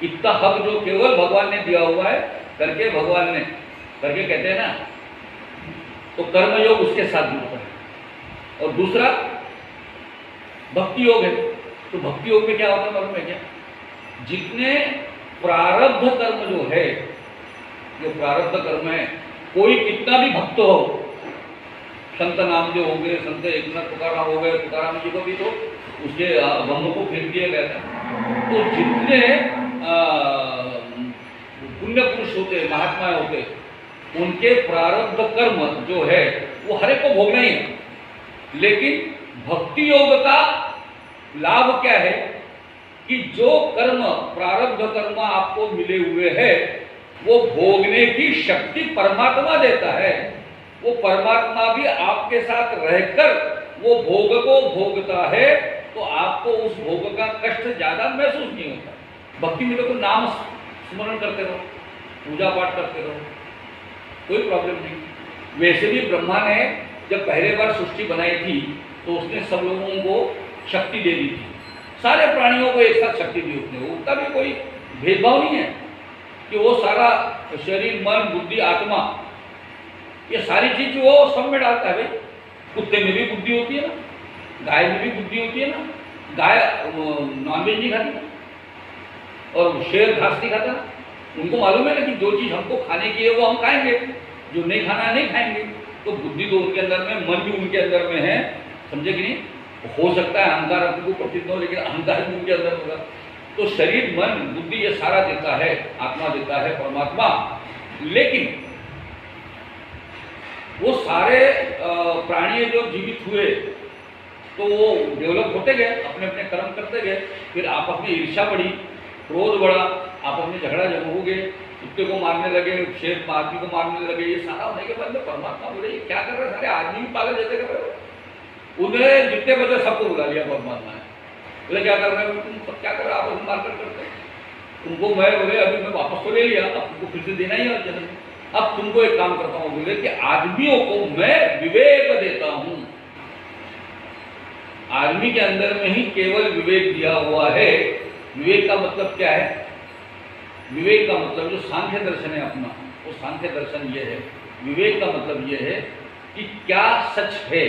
इतना हक जो केवल भगवान ने दिया हुआ है, करके भगवान ने करके कहते हैं ना, तो कर्मयोग उसके साथ जुड़ता है। और दूसरा भक्ति योग है। तो भक्ति योग में क्या होता है मालूम है क्या? जितने प्रारब्ध कर्म जो है, जो प्रारब्ध कर्म है, कोई कितना भी भक्त हो, संत नामदेव हो गए, संत एकनाथ तुकाराम हो गए, तुकाराम जी को भी तो उसके बम को फेंक दिया गया था। तो जितने पुण्य पुरुष होते, महात्मा होते, उनके प्रारब्ध कर्म जो है वो हर एक को भोगना ही है। लेकिन भक्ति योग का लाभ क्या है कि जो कर्म प्रारब्ध कर्म आपको मिले हुए हैं वो भोगने की शक्ति परमात्मा देता है। वो परमात्मा भी आपके साथ रहकर वो भोग को भोगता है, तो आपको उस भोग का कष्ट ज्यादा महसूस नहीं होता। भक्ति में तो नाम स्मरण करते रहो, पूजा पाठ करते रहो, कोई प्रॉब्लम नहीं। वैसे भी ब्रह्मा ने जब पहले बार सृष्टि बनाई थी तो उसने सब लोगों को शक्ति दे दी थी, सारे प्राणियों को एक साथ शक्ति दी उसने। उसका भी कोई भेदभाव नहीं है कि वो सारा शरीर, मन, बुद्धि, आत्मा, ये सारी चीज वो सब में डालता है। भाई कुत्ते में भी बुद्धि होती है ना, गाय में भी बुद्धि होती है ना। गाय नॉनवेज नहीं खाती और शेर घास नहीं खाता। उनको मालूम है ना कि जो चीज हमको खाने की है वो हम खाएंगे, जो नहीं खाना है नहीं खाएंगे। तो बुद्धि तो उनके अंदर में, मन भी उनके अंदर में है, समझे कि नहीं? हो सकता है अहंकार अपने को प्रतीत हो, लेकिन अहंकार भी उनके अंदर होगा। तो शरीर, मन, बुद्धि ये सारा देता है, आत्मा देता है परमात्मा। लेकिन वो सारे प्राणी जो जीवित हुए तो वो डेवलप होते गए, अपने अपने कर्म करते गए। फिर आपस में ईर्ष्या बढ़ी, क्रोध बढ़ा, आपस में झगड़ा जब हो गए, कुत्ते को मारने लगे, शेर आदमी को मारने लगे। ये सारा होने के बाद में परमात्मा बोले ये क्या कर रहे हैं? सारे आदमी भी पागल जैसे कर रहे हो। उन्हें जितने बचे सबको बुला लिया परमात्मा ने। बोले क्या कर रहे हो तुम, सब क्या कर रहे हो? आपस में मारकर करते तुमको मैं बोले अभी मैं वापस तो ले लिया, अब तुमको फिर से देना ही है जन्म। अब तुमको एक काम करता हूँ, बोले कि आदमियों को मैं विवेक देता हूँ। आदमी के अंदर में ही केवल विवेक दिया हुआ है। विवेक का मतलब क्या है? विवेक का मतलब जो सांख्य दर्शन है अपना, वो सांख्य दर्शन ये है। विवेक का मतलब ये है कि क्या सच है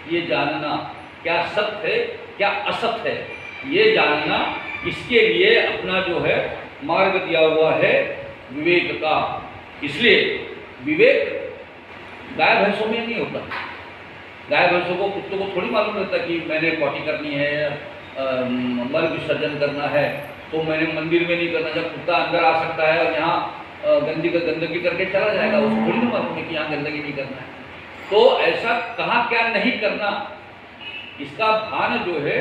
ये जानना, क्या सत्य है क्या असत्य है ये जानना। इसके लिए अपना जो है मार्ग दिया हुआ है विवेक का। इसलिए विवेक गाय भैंसों में नहीं होता। गाय भैंसों को, कुत्तों को थोड़ी मालूम रहता कि मैंने पॉटी करनी है, मल विसर्जन करना है, तो मैंने मंदिर में नहीं करना। जब कुत्ता अंदर आ सकता है और यहाँ गंदगी करके चला जाएगा, उसको थोड़ी ना मालूम है कि यहाँ गंदगी नहीं करना है। तो ऐसा कहाँ क्या नहीं करना, इसका भान जो है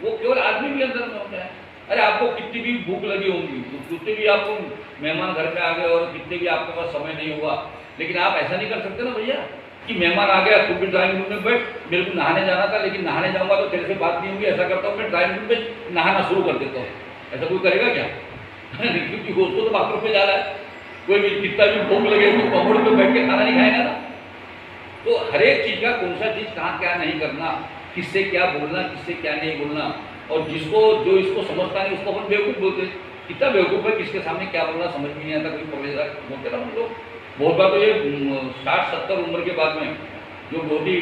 वो केवल आदमी के अंदर में होता है। अरे आपको कितनी भी भूख लगी होगी, कितने भी आपको मेहमान घर में आ गए और कितने भी आपके पास समय नहीं हुआ, लेकिन आप ऐसा नहीं कर सकते ना भैया कि मेहमान आ गया, तुम भी ड्राइंग रूम में बैठ, मेरे को नहाने जाना था लेकिन नहाने जाऊंगा तो तेरे से बात नहीं होगी, ऐसा करता हूँ मैं ड्राइंग रूम में नहाना शुरू कर देता हूँ। ऐसा कोई करेगा क्या? क्योंकि उसको तो बाथरूम में जाना है। कोई भी कितना भी भूख लगे तो कमरे में बैठ के खाना नहीं खाएगा ना। तो हर एक चीज़ का कौन सा चीज़ कहाँ क्या नहीं करना, किससे क्या बोलना, किससे क्या नहीं बोलना। और जिसको जो इसको समझता नहीं उसको अपन बेवकूफ़ बोलते। कितना बेवकूफ़ है, किसके सामने क्या बोलना समझ में नहीं आता। कोई प्रोफेसर बोलते ना हम लोग, बहुत बार तो ये 60-70 उम्र के बाद में जो बहुत ही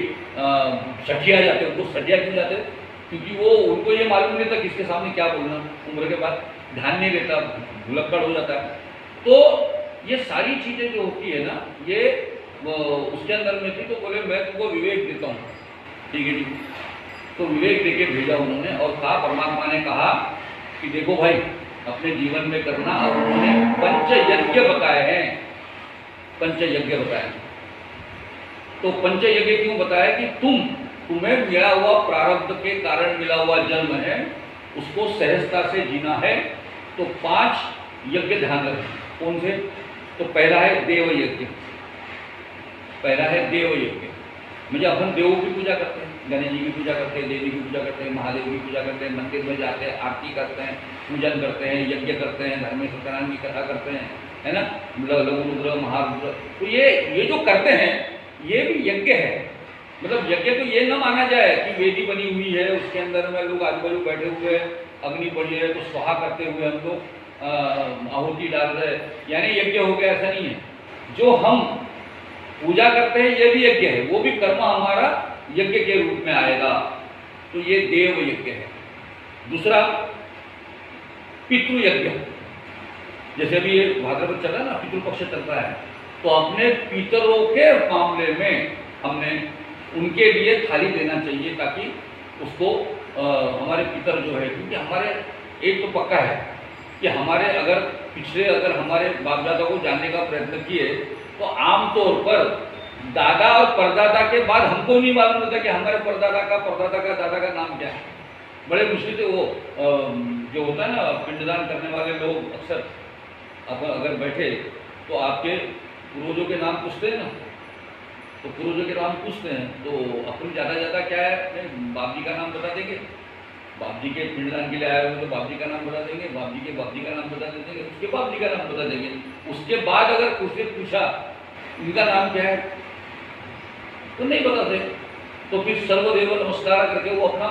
सठिया जाते हैं, उनको सठिया क्यों जाते हैं? क्योंकि वो उनको ये मालूम नहीं था किसके सामने क्या बोलना। उम्र के बाद ध्यान नहीं रहता, भुलक्कड़ हो जाता है। तो ये सारी चीज़ें जो होती है ना, ये उसके अंदर में थी। तो बोले मैं तुमको विवेक देता हूँ, ठीक है जी। तो विवेक देके भेजा उन्होंने और कहा, परमात्मा ने कहा कि देखो भाई अपने जीवन में करना। और उन्होंने पंचयज्ञ बताए हैं, पंचयज्ञ बताए। तो पंचयज्ञ क्यों बताया कि तुम्हें मिला हुआ प्रारब्ध के कारण मिला हुआ जन्म है, उसको सहजता से जीना है। तो 5 यज्ञ ध्यान रखें। कौन से? तो पहला है देव यज्ञ, पहला है देव यज्ञ। मुझे अपन देवों की पूजा करते हैं, गणेश जी की पूजा करते हैं, देवी की पूजा करते हैं, महादेव की पूजा करते हैं, मंदिर में जाते हैं, आरती करते हैं, पूजन करते हैं, यज्ञ करते हैं, घर में सत्यनारायण की कथा करते हैं, है ना, लघु रुद्र, महारुद्र। तो ये जो करते हैं ये भी यज्ञ है। मतलब यज्ञ तो ये ना माना जाए कि वेदी बनी हुई है, उसके अंदर में लोग आजू बाजू बैठे हुए हैं, अग्नि पड़ी है तो स्वाहा करते हुए हम लोग आहुति डाल रहे हैं, यानी यज्ञ हो गया, ऐसा नहीं है। जो हम पूजा करते हैं ये भी यज्ञ है, वो भी कर्म हमारा यज्ञ के रूप में आएगा, तो ये देव यज्ञ है। दूसरा पितृयज्ञ, जैसे अभी ये भाद्रपद चल रहा है ना, पितृपक्ष चल रहा है, तो अपने पितरों के मामले में हमने उनके लिए थाली देना चाहिए, ताकि उसको हमारे पितर जो है, क्योंकि हमारे एक तो पक्का है कि हमारे अगर हमारे बाप दादा को जानने का प्रयत्न किए तो आमतौर पर दादा और परदादा के बाद हमको नहीं मालूम होता कि हमारे परदादा का दादा का नाम क्या है। बड़े मुश्किल से वो जो होता है ना पिंडदान करने वाले लोग अक्सर अगर बैठे तो आपके पूर्वजों के नाम पूछते हैं ना, तो पूर्वजों के नाम पूछते हैं तो अपन ज़्यादा क्या है, बाप जी का नाम बता देंगे, बाप जी के पिंडदान के लिए आए हुए तो बाप जी का नाम बता देंगे, बाप जी का नाम बता देंगे, उसके बाप जी का नाम बता देंगे। उसके बाद अगर उससे पूछा इनका नाम क्या है तो नहीं बताते, तो फिर सर्वदेव नमस्कार करके वो अपना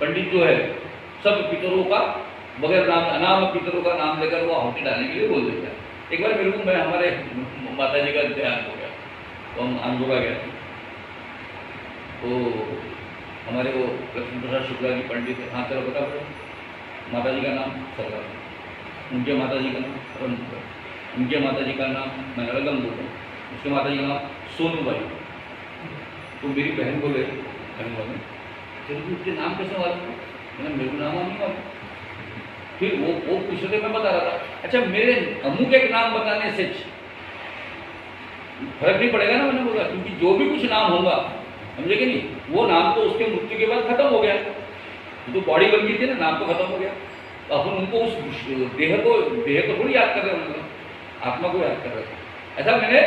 पंडित जो है सब पितरों का बगैर नाम अनाम पितरों का नाम लेकर वो आहुति डालने के लिए बोल देता है। एक बार मेरे को मैं हमारे माता जी का ध्यान हो गया, तो हम आंदोला गए, तो हमारे वो लक्ष्मी प्रसाद शुक्ला जी पंडित है, हाँ चलो बता दो, माता जी का नाम सरकार, उनके माता जी का नाम रमपुर, उनके माता जी का नाम मैं लगम बोलूँ, उसके माता जी का नाम सोनूबाई। तो मेरी बहन बोले चलो उसके नाम कैसे मालूम है, मैंने मेरे को नाम नहीं मालूम। फिर वो पूछ रहे, मैं बता रहा था, अच्छा मेरे अमुक एक नाम बताने से फर्क नहीं पड़ेगा ना, मैंने बोला, क्योंकि जो भी कुछ नाम होगा समझे कि नहीं, वो नाम तो उसके मृत्यु के बाद खत्म हो गया, तो बॉडी बन गई थी ना, नाम तो खत्म हो गया, तो अपन उनको उस देह को थोड़ी याद कर रहे हैं, आत्मा को याद कर रहे थे। ऐसा मैंने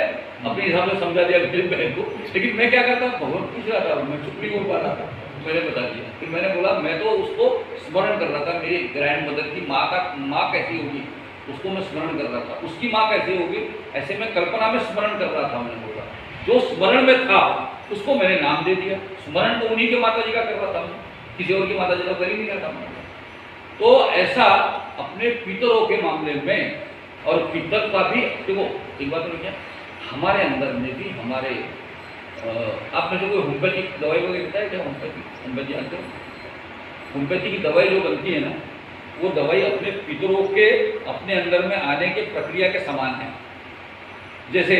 अपने हिसाब से समझा दिया मेरी बहन को, लेकिन मैं क्या करता, भगवान पूछ रहा था, मैं चुप नहीं बोल पा रहा था, मैंने बता दिया। फिर मैंने बोला, मैं तो उसको स्मरण कर रहा था, मेरी ग्रैंड मदर की माँ कैसी होगी उसको मैं स्मरण कर रहा था, उसकी माँ कैसी होगी ऐसे मैं कल्पना में स्मरण कर रहा था। मैंने बोला जो स्मरण में था उसको मैंने नाम दे दिया, स्मरण तो उन्हीं के माता जी का कर रहा था, किसी और की माता जी का कर ही नहीं रहा था। तो ऐसा अपने पितरों के मामले में, और पितर का भी देखो एक बात तो क्या, हमारे अंदर में भी हमारे आप में से कोई होम्योपैथिक दवाई वगैरह बताया क्या? होम्योपैथी जानते हो? होम्योपैथी की दवाई जो बनती है ना, वो दवाई अपने पितरों के अपने अंदर में आने के प्रक्रिया के समान है। जैसे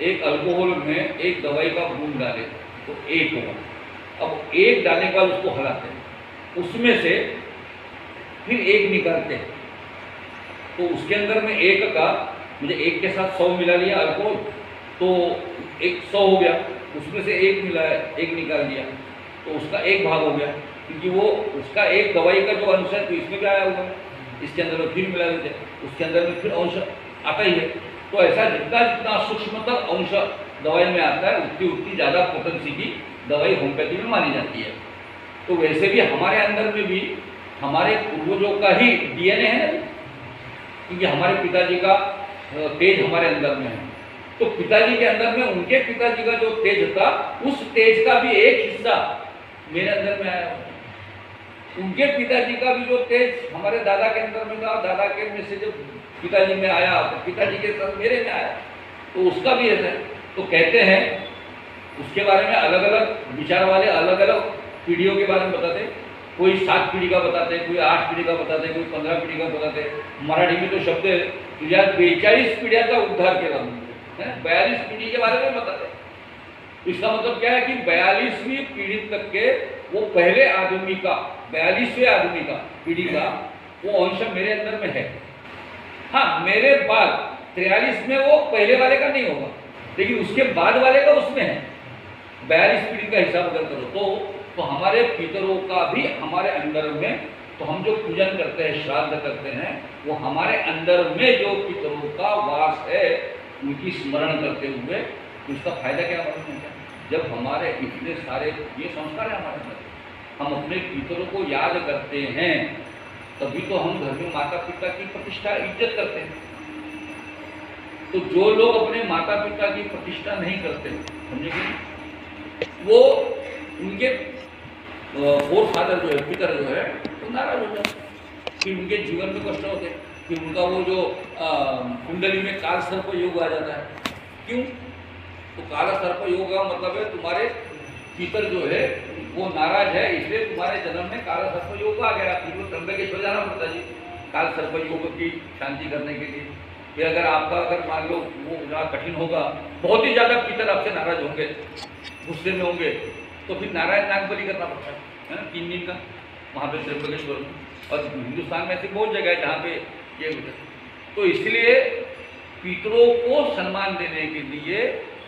एक अल्कोहल में एक दवाई का बूंद डाले तो एक होगा, अब एक डालने के बाद उसको हलाते हैं, उसमें से फिर एक निकालते हैं, तो उसके अंदर में एक का मुझे एक के साथ 100 मिला लिया अल्कोहल, तो एक 100 हो गया, उसमें से एक मिला है, एक निकाल दिया तो उसका एक भाग हो गया, क्योंकि वो उसका एक दवाई का जो अंश है तो इसमें क्या आया हुआ है, इसके अंदर में फिर मिला देते, उसके अंदर में फिर अंश आता ही है। तो ऐसा जितना सूक्ष्मतर अंश दवाई में आता है उतनी ज़्यादा पोटेंसी की दवाई होम्योपैथी में मानी जाती है। तो वैसे भी हमारे अंदर में भी हमारे पूर्वजों का ही DNA है ना, क्योंकि हमारे पिताजी का तेज हमारे अंदर में है, तो पिताजी के अंदर में उनके पिताजी का जो तेज था उस तेज का भी एक हिस्सा मेरे अंदर में आया, उनके पिताजी का भी जो तेज हमारे दादा के अंदर में था, दादा के में से जो पिताजी में आया तो पिताजी के साथ मेरे में आया, तो उसका भी ऐसा है। तो कहते हैं उसके बारे में अलग अलग विचार वाले अलग अलग पीढ़ियों के बारे में बताते, कोई 7 पीढ़ी का बताते, कोई 8 पीढ़ी का बताते, कोई 15 पीढ़ी का बताते। मराठी में तो शब्द है 42 पीढ़ियाचा उद्धार केला, 42 पीढ़ी के बारे में बताते। इसका मतलब क्या है कि 42वीं पीढ़ी तक के वो पहले आदमी का 42वें आदमी का पीढ़ी का वो अंश मेरे अंदर में है। हाँ, मेरे बाद 43 में वो पहले वाले का नहीं होगा, लेकिन उसके बाद वाले का उसमें है। 42 पीढ़ी का हिसाब अगर करो तो हमारे पितरों का भी हमारे अंदर में, तो हम जो पूजन करते हैं श्राद्ध करते हैं वो हमारे अंदर में जो पितरों का वास है उनकी स्मरण करते हुए, तो उसका फायदा क्या मालूम है? जब हमारे इतने सारे ये संस्कार है हमारे अंदर, हम अपने पितरों को याद करते हैं तभी तो हम घर में माता पिता की प्रतिष्ठा इज्जत करते हैं। तो जो लोग अपने माता पिता की प्रतिष्ठा नहीं करते, समझे कि वो उनके फोर फादर जो है, पितर जो है, वो नाराज हो जाते हैं, फिर उनके जीवन में कष्ट होते हैं, फिर उनका वो जो कुंडली में काल सर्प योग आ जाता है। क्यों? तो काला सर्प योग का मतलब है तुम्हारे पितर जो है वो नाराज है, इसलिए तुम्हारे जन्म में काला सर्प योग आ गया, फिर वो त्र्यंबकेश्वर जाना पड़ता जी काल सर्प योग की शांति करने के लिए। फिर अगर आपका अगर मान लो वो ज़्यादा कठिन होगा, बहुत ही ज़्यादा पितर आपसे नाराज होंगे, गुस्से में होंगे, तो फिर नारायण नाग बलि करना पड़ता है ना 3 दिन का वहाँ पे त्र्यंबकेश्वर में। और हिंदुस्तान में ऐसी बहुत जगह है जहाँ पे ये होता है। तो इसलिए पितरों को सम्मान देने के लिए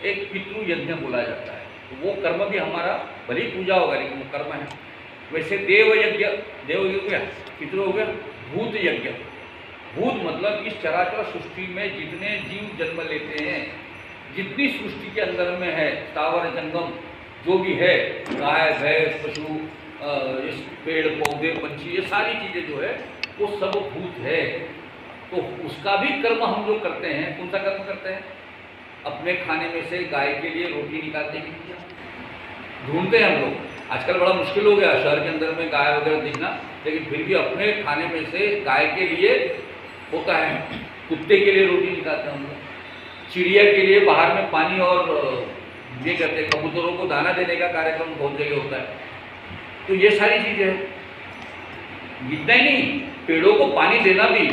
एक पितृ यज्ञ बोला जाता है। तो वो कर्म भी हमारा भली पूजा होगा लेकिन वो कर्म है। वैसे देव यज्ञ हो गया, पितृ हो गया, भूत यज्ञ। भूत मतलब इस चराचर सृष्टि में जितने जीव जन्म लेते हैं, जितनी सृष्टि के अंदर में है, स्थावर जंगम जो भी है, गाय भैंस पशु, इस पेड़ पौधे पंछी, ये सारी चीज़ें जो है वो सब भूत है। तो उसका भी कर्म हम लोग करते हैं। कौन सा कर्म करते हैं? अपने खाने में से गाय के लिए रोटी निकालने के लिए ढूंढते हैं हम लोग। आजकल बड़ा मुश्किल हो गया शहर के अंदर में गाय वगैरह दिखना, लेकिन फिर भी अपने खाने में से गाय के लिए होता है, कुत्ते के लिए रोटी निकालते हैं हम लोग, चिड़िया के लिए बाहर में पानी और ये कहते हैं कबूतरों को दाना देने का कार्यक्रम बहुत जगह होता है। तो ये सारी चीज़ें हैं। इतना ही नहीं, पेड़ों को पानी देना भी,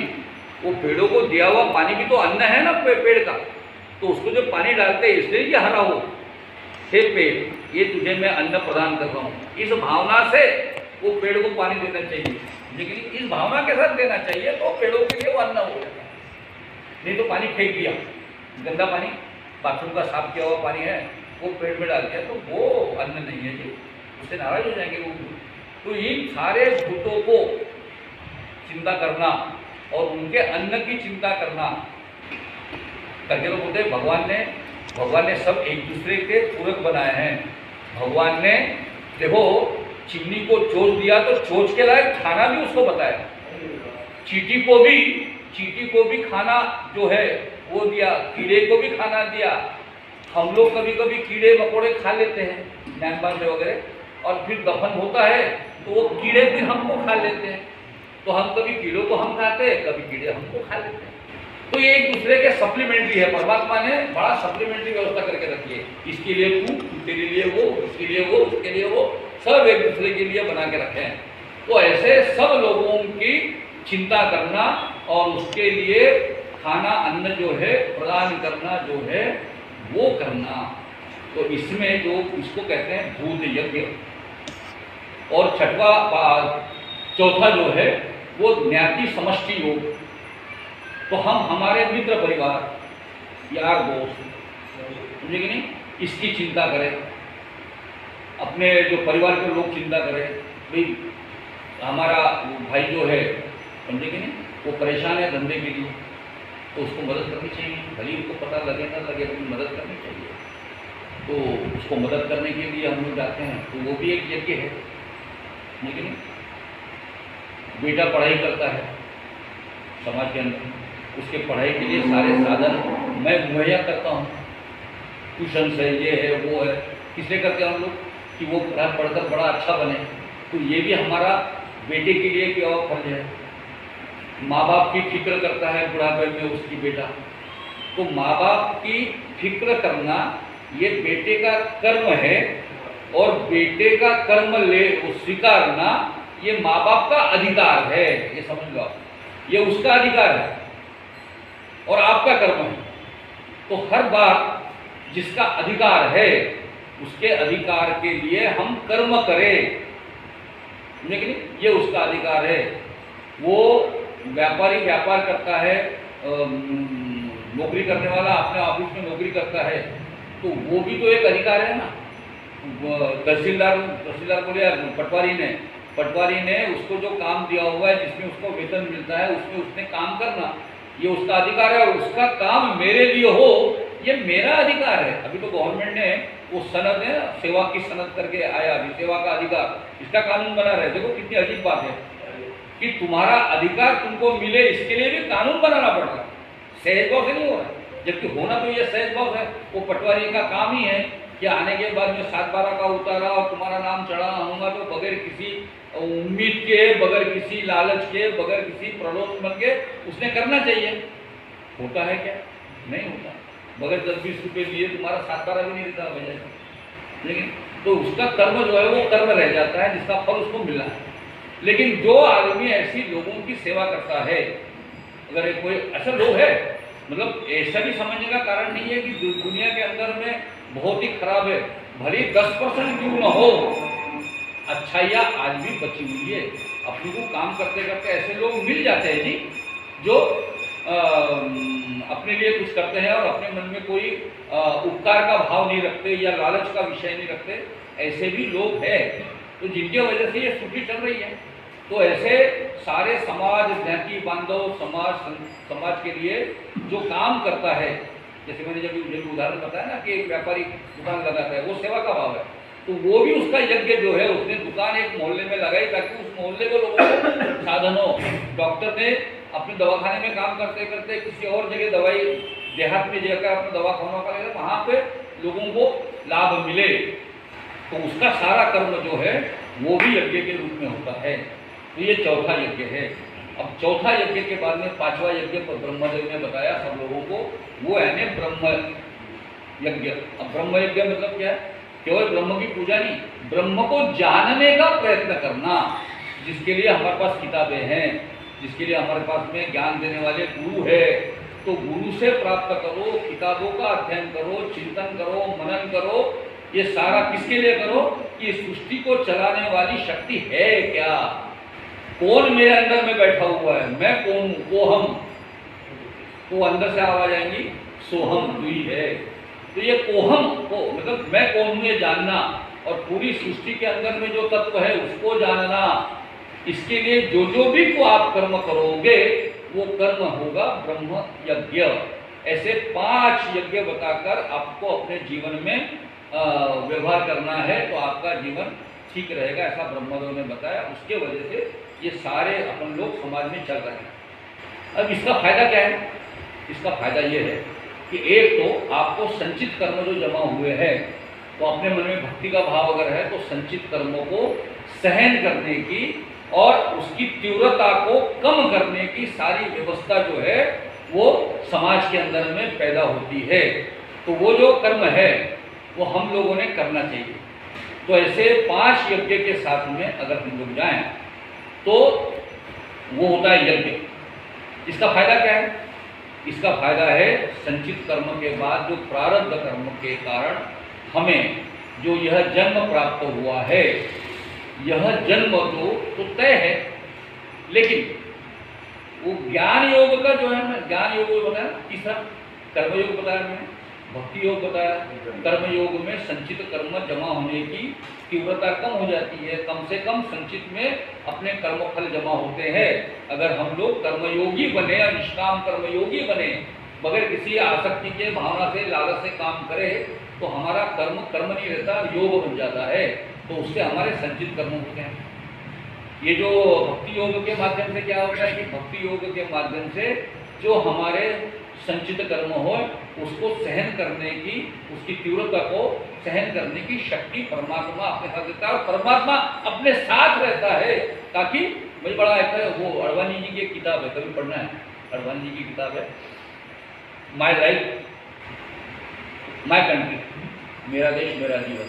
वो पेड़ों को दिया हुआ पानी भी तो अन्न है ना पेड़ का, तो उसको जो पानी डालते हैं इसलिए कि हरा हो, हे पेड़ ये तुझे मैं अन्न प्रदान कर रहा हूँ, इस भावना से वो पेड़ को पानी देना चाहिए। लेकिन इस भावना के साथ देना चाहिए तो पेड़ों के लिए वो अन्न हो जाता है। नहीं तो पानी फेंक दिया, गंदा पानी, बाथरूम का साफ किया हुआ पानी है, वो पेड़ में डाल दिया, तो वो अन्न नहीं है जी, उससे नाराज हो जाएंगे वो। तो इन सारे भूतों को चिंता करना और उनके अन्न की चिंता करना करके तो बोलते हैं भगवान ने सब एक दूसरे के पूरक बनाए हैं। भगवान ने देखो चिमनी को चोंच दिया तो चोंच के लायक खाना भी उसको बताया, चींटी को भी खाना जो है वो दिया, कीड़े को भी खाना दिया। हम लोग कभी कभी कीड़े मकोड़े खा लेते हैं म्यांमार में वगैरह, और फिर दफन होता है तो वो कीड़े भी हमको खा लेते हैं। तो हम कभी कीड़ों को हम खाते हैं, कभी कीड़े हमको खा लेते हैं। तो ये एक दूसरे के सप्लीमेंट्री है। परमात्मा ने बड़ा सप्लीमेंट्री व्यवस्था करके रखी है। इसके लिए तू, तेरे लिए वो, उसके लिए वो, उसके लिए वो, सब एक दूसरे के लिए बना के रखे हैं। तो ऐसे सब लोगों की चिंता करना और उसके लिए खाना अन्न जो है प्रदान करना जो है वो करना, तो इसमें जो इसको कहते हैं भूत यज्ञ। और चौथा जो है वो ज्ञाति समष्टि योग। तो हम हमारे मित्र परिवार यार दोस्त समझे कि नहीं, इसकी चिंता करें, अपने जो परिवार के लोग चिंता करें, भाई हमारा भाई जो है समझे कि नहीं वो परेशान है धंधे के लिए, तो उसको मदद करनी चाहिए। भले उसको पता लगे ना लगे लेकिन मदद करनी चाहिए। तो उसको मदद करने के लिए हम लोग जाते हैं, तो वो भी एक यज्ञ है। लेकिन बेटा पढ़ाई करता है समाज के अंदर, उसके पढ़ाई के लिए सारे साधन मैं मुहैया करता हूँ, ट्यूशन है, ये है, वो है, किसलिए करते हैं हम लोग कि वो पढ़कर बड़ा अच्छा बने। तो ये भी हमारा बेटे के लिए क्या फर्ज है। माँ बाप की फिक्र करता है बुढ़ापे में उसकी बेटा, तो माँ बाप की फिक्र करना ये बेटे का कर्म है, और बेटे का कर्म स्वीकारना ये माँ बाप का अधिकार है। ये समझ लो, ये उसका अधिकार है और आपका कर्म है। तो हर बार जिसका अधिकार है उसके अधिकार के लिए हम कर्म करें, लेकिन ये उसका अधिकार है। वो व्यापारी व्यापार करता है, नौकरी करने वाला अपने ऑफिस में नौकरी करता है, तो वो भी तो एक अधिकार है ना। तहसीलदार बोले यार पटवारी ने उसको जो काम दिया हुआ है, जिसमें उसको वेतन मिलता है, उसमें उसने काम करना, ये उसका अधिकार है। और उसका काम मेरे लिए हो, ये मेरा अधिकार है। अभी तो गवर्नमेंट ने वो सनद है, सेवा की सनद करके आया, अभी सेवा का अधिकार, इसका कानून बना रहे। देखो कितनी अजीब बात है कि तुम्हारा अधिकार तुमको मिले, इसके लिए भी कानून बनाना पड़ रहा है। सहज भाव से नहीं हो रहा है, जबकि होना तो ये सहज भाव है। वो पटवारी का काम ही है कि आने के बाद मैं 7/12 का उतारा और तुम्हारा नाम चढ़ा आऊँगा तो बगैर किसी उम्मीद के, बगैर किसी लालच के, बगैर किसी प्रलोभन के उसने करना चाहिए। होता है क्या? नहीं होता। बगैर 10-20 रुपये दिए तुम्हारा 7/12 भी नहीं देता भैया। लेकिन तो उसका कर्म जो है वो कर्म रह जाता है जिसका फल उसको मिला है। लेकिन जो आदमी ऐसी लोगों की सेवा करता है, अगर कोई ऐसा लोग है, मतलब ऐसा भी समझने का कारण नहीं है कि दुनिया के अंदर में बहुत ही खराब है, भले 10% क्यों न हो, अच्छाइयाँ आज भी बची हुई है। अपने को काम करते करते ऐसे लोग मिल जाते हैं जी, जो अपने लिए कुछ करते हैं और अपने मन में कोई उपकार का भाव नहीं रखते या लालच का विषय नहीं रखते। ऐसे भी लोग हैं तो जिनके वजह से ये स्थिति चल रही है। तो ऐसे सारे समाज, ज्ञाति बांधव समाज के लिए जो काम करता है, जैसे मैंने जब उदाहरण बताया ना कि एक व्यापारी दुकान लगाता है, वो सेवा का भाव है, तो वो भी उसका यज्ञ जो है, उसने दुकान एक मोहल्ले में लगाई ताकि उस मोहल्ले के लोगों को साधन हो। डॉक्टर ने अपने दवाखाने में काम करते करते किसी और जगह दवाई देहात में जाकर अपना दवाखाना का लगा, वहाँ पे लोगों को लाभ मिले, तो उसका सारा कर्म जो है वो भी यज्ञ के रूप में होता है। तो ये चौथा यज्ञ है। अब चौथा यज्ञ के बाद में पांचवा यज्ञ ब्रह्मदेव ने बताया सब लोगों को, वो है ब्रह्म यज्ञ। अब ब्रह्म यज्ञ मतलब क्या है? केवल ब्रह्म की पूजा नहीं, ब्रह्म को जानने का प्रयत्न करना, जिसके लिए हमारे पास किताबें हैं, जिसके लिए हमारे पास में ज्ञान देने वाले गुरु है। तो गुरु से प्राप्त करो, किताबों का अध्ययन करो, चिंतन करो, मनन करो। ये सारा किसके लिए करो? कि सृष्टि को चलाने वाली शक्ति है क्या? कौन मेरे अंदर में बैठा हुआ है? मैं कौन हूँ? वो हम। तो अंदर से आवाज आएंगी, सोहम तू ही है। तो ये कोहम को मतलब मैं कौन हूँ ये जानना, और पूरी सृष्टि के अंदर में जो तत्व है उसको जानना। इसके लिए जो भी को आप कर्म करोगे वो कर्म होगा ब्रह्म यज्ञ। ऐसे 5 यज्ञ बताकर आपको अपने जीवन में व्यवहार करना है, तो आपका जीवन ठीक रहेगा, ऐसा ब्रह्मदेव ने बताया। उसके वजह से ये सारे अपन लोग समाज में चल रहे हैं। अब इसका फायदा क्या है? इसका फायदा ये है कि एक तो आपको संचित कर्म जो जमा हुए हैं, तो अपने मन में भक्ति का भाव अगर है तो संचित कर्मों को सहन करने की और उसकी तीव्रता को कम करने की सारी व्यवस्था जो है वो समाज के अंदर में पैदा होती है। तो वो जो कर्म है वो हम लोगों ने करना चाहिए। तो ऐसे 5 यज्ञ के साथ में अगर हम लोग जाएं तो वो होता है यज्ञ। इसका फायदा क्या है? इसका फायदा है संचित कर्म के बाद जो प्रारब्ध कर्म के कारण हमें जो यह जन्म प्राप्त हुआ है, यह जन्म तो तय है, लेकिन वो ज्ञान योग का जो है ना, ज्ञान योग बताया, तीसरा कर्मयोग बताया मैंने, भक्ति योग बताया। कर्मयोग में संचित कर्म जमा होने की तीव्रता कम हो जाती है, कम से कम संचित में अपने कर्मफल जमा होते हैं। अगर हम लोग कर्मयोगी बने या निष्काम कर्मयोगी बने, बगैर किसी आसक्ति के भावना से लालच से काम करें, तो हमारा कर्म नहीं रहता, योग बन जाता है। तो उससे हमारे संचित कर्म होते हैं। ये जो भक्ति योग के माध्यम से क्या होता है कि भक्ति योग के माध्यम से जो हमारे संचित कर्म हो उसको सहन करने की, उसकी तीव्रता को सहन करने की शक्ति परमात्मा अपने साथ देता है, और परमात्मा अपने साथ रहता है। ताकि मुझे बड़ा एक है, वो अडवाणी जी की एक किताब है, कभी पढ़ना है, अडवाणी जी की किताब है माय लाइफ माय कंट्री, मेरा देश मेरा जीवन,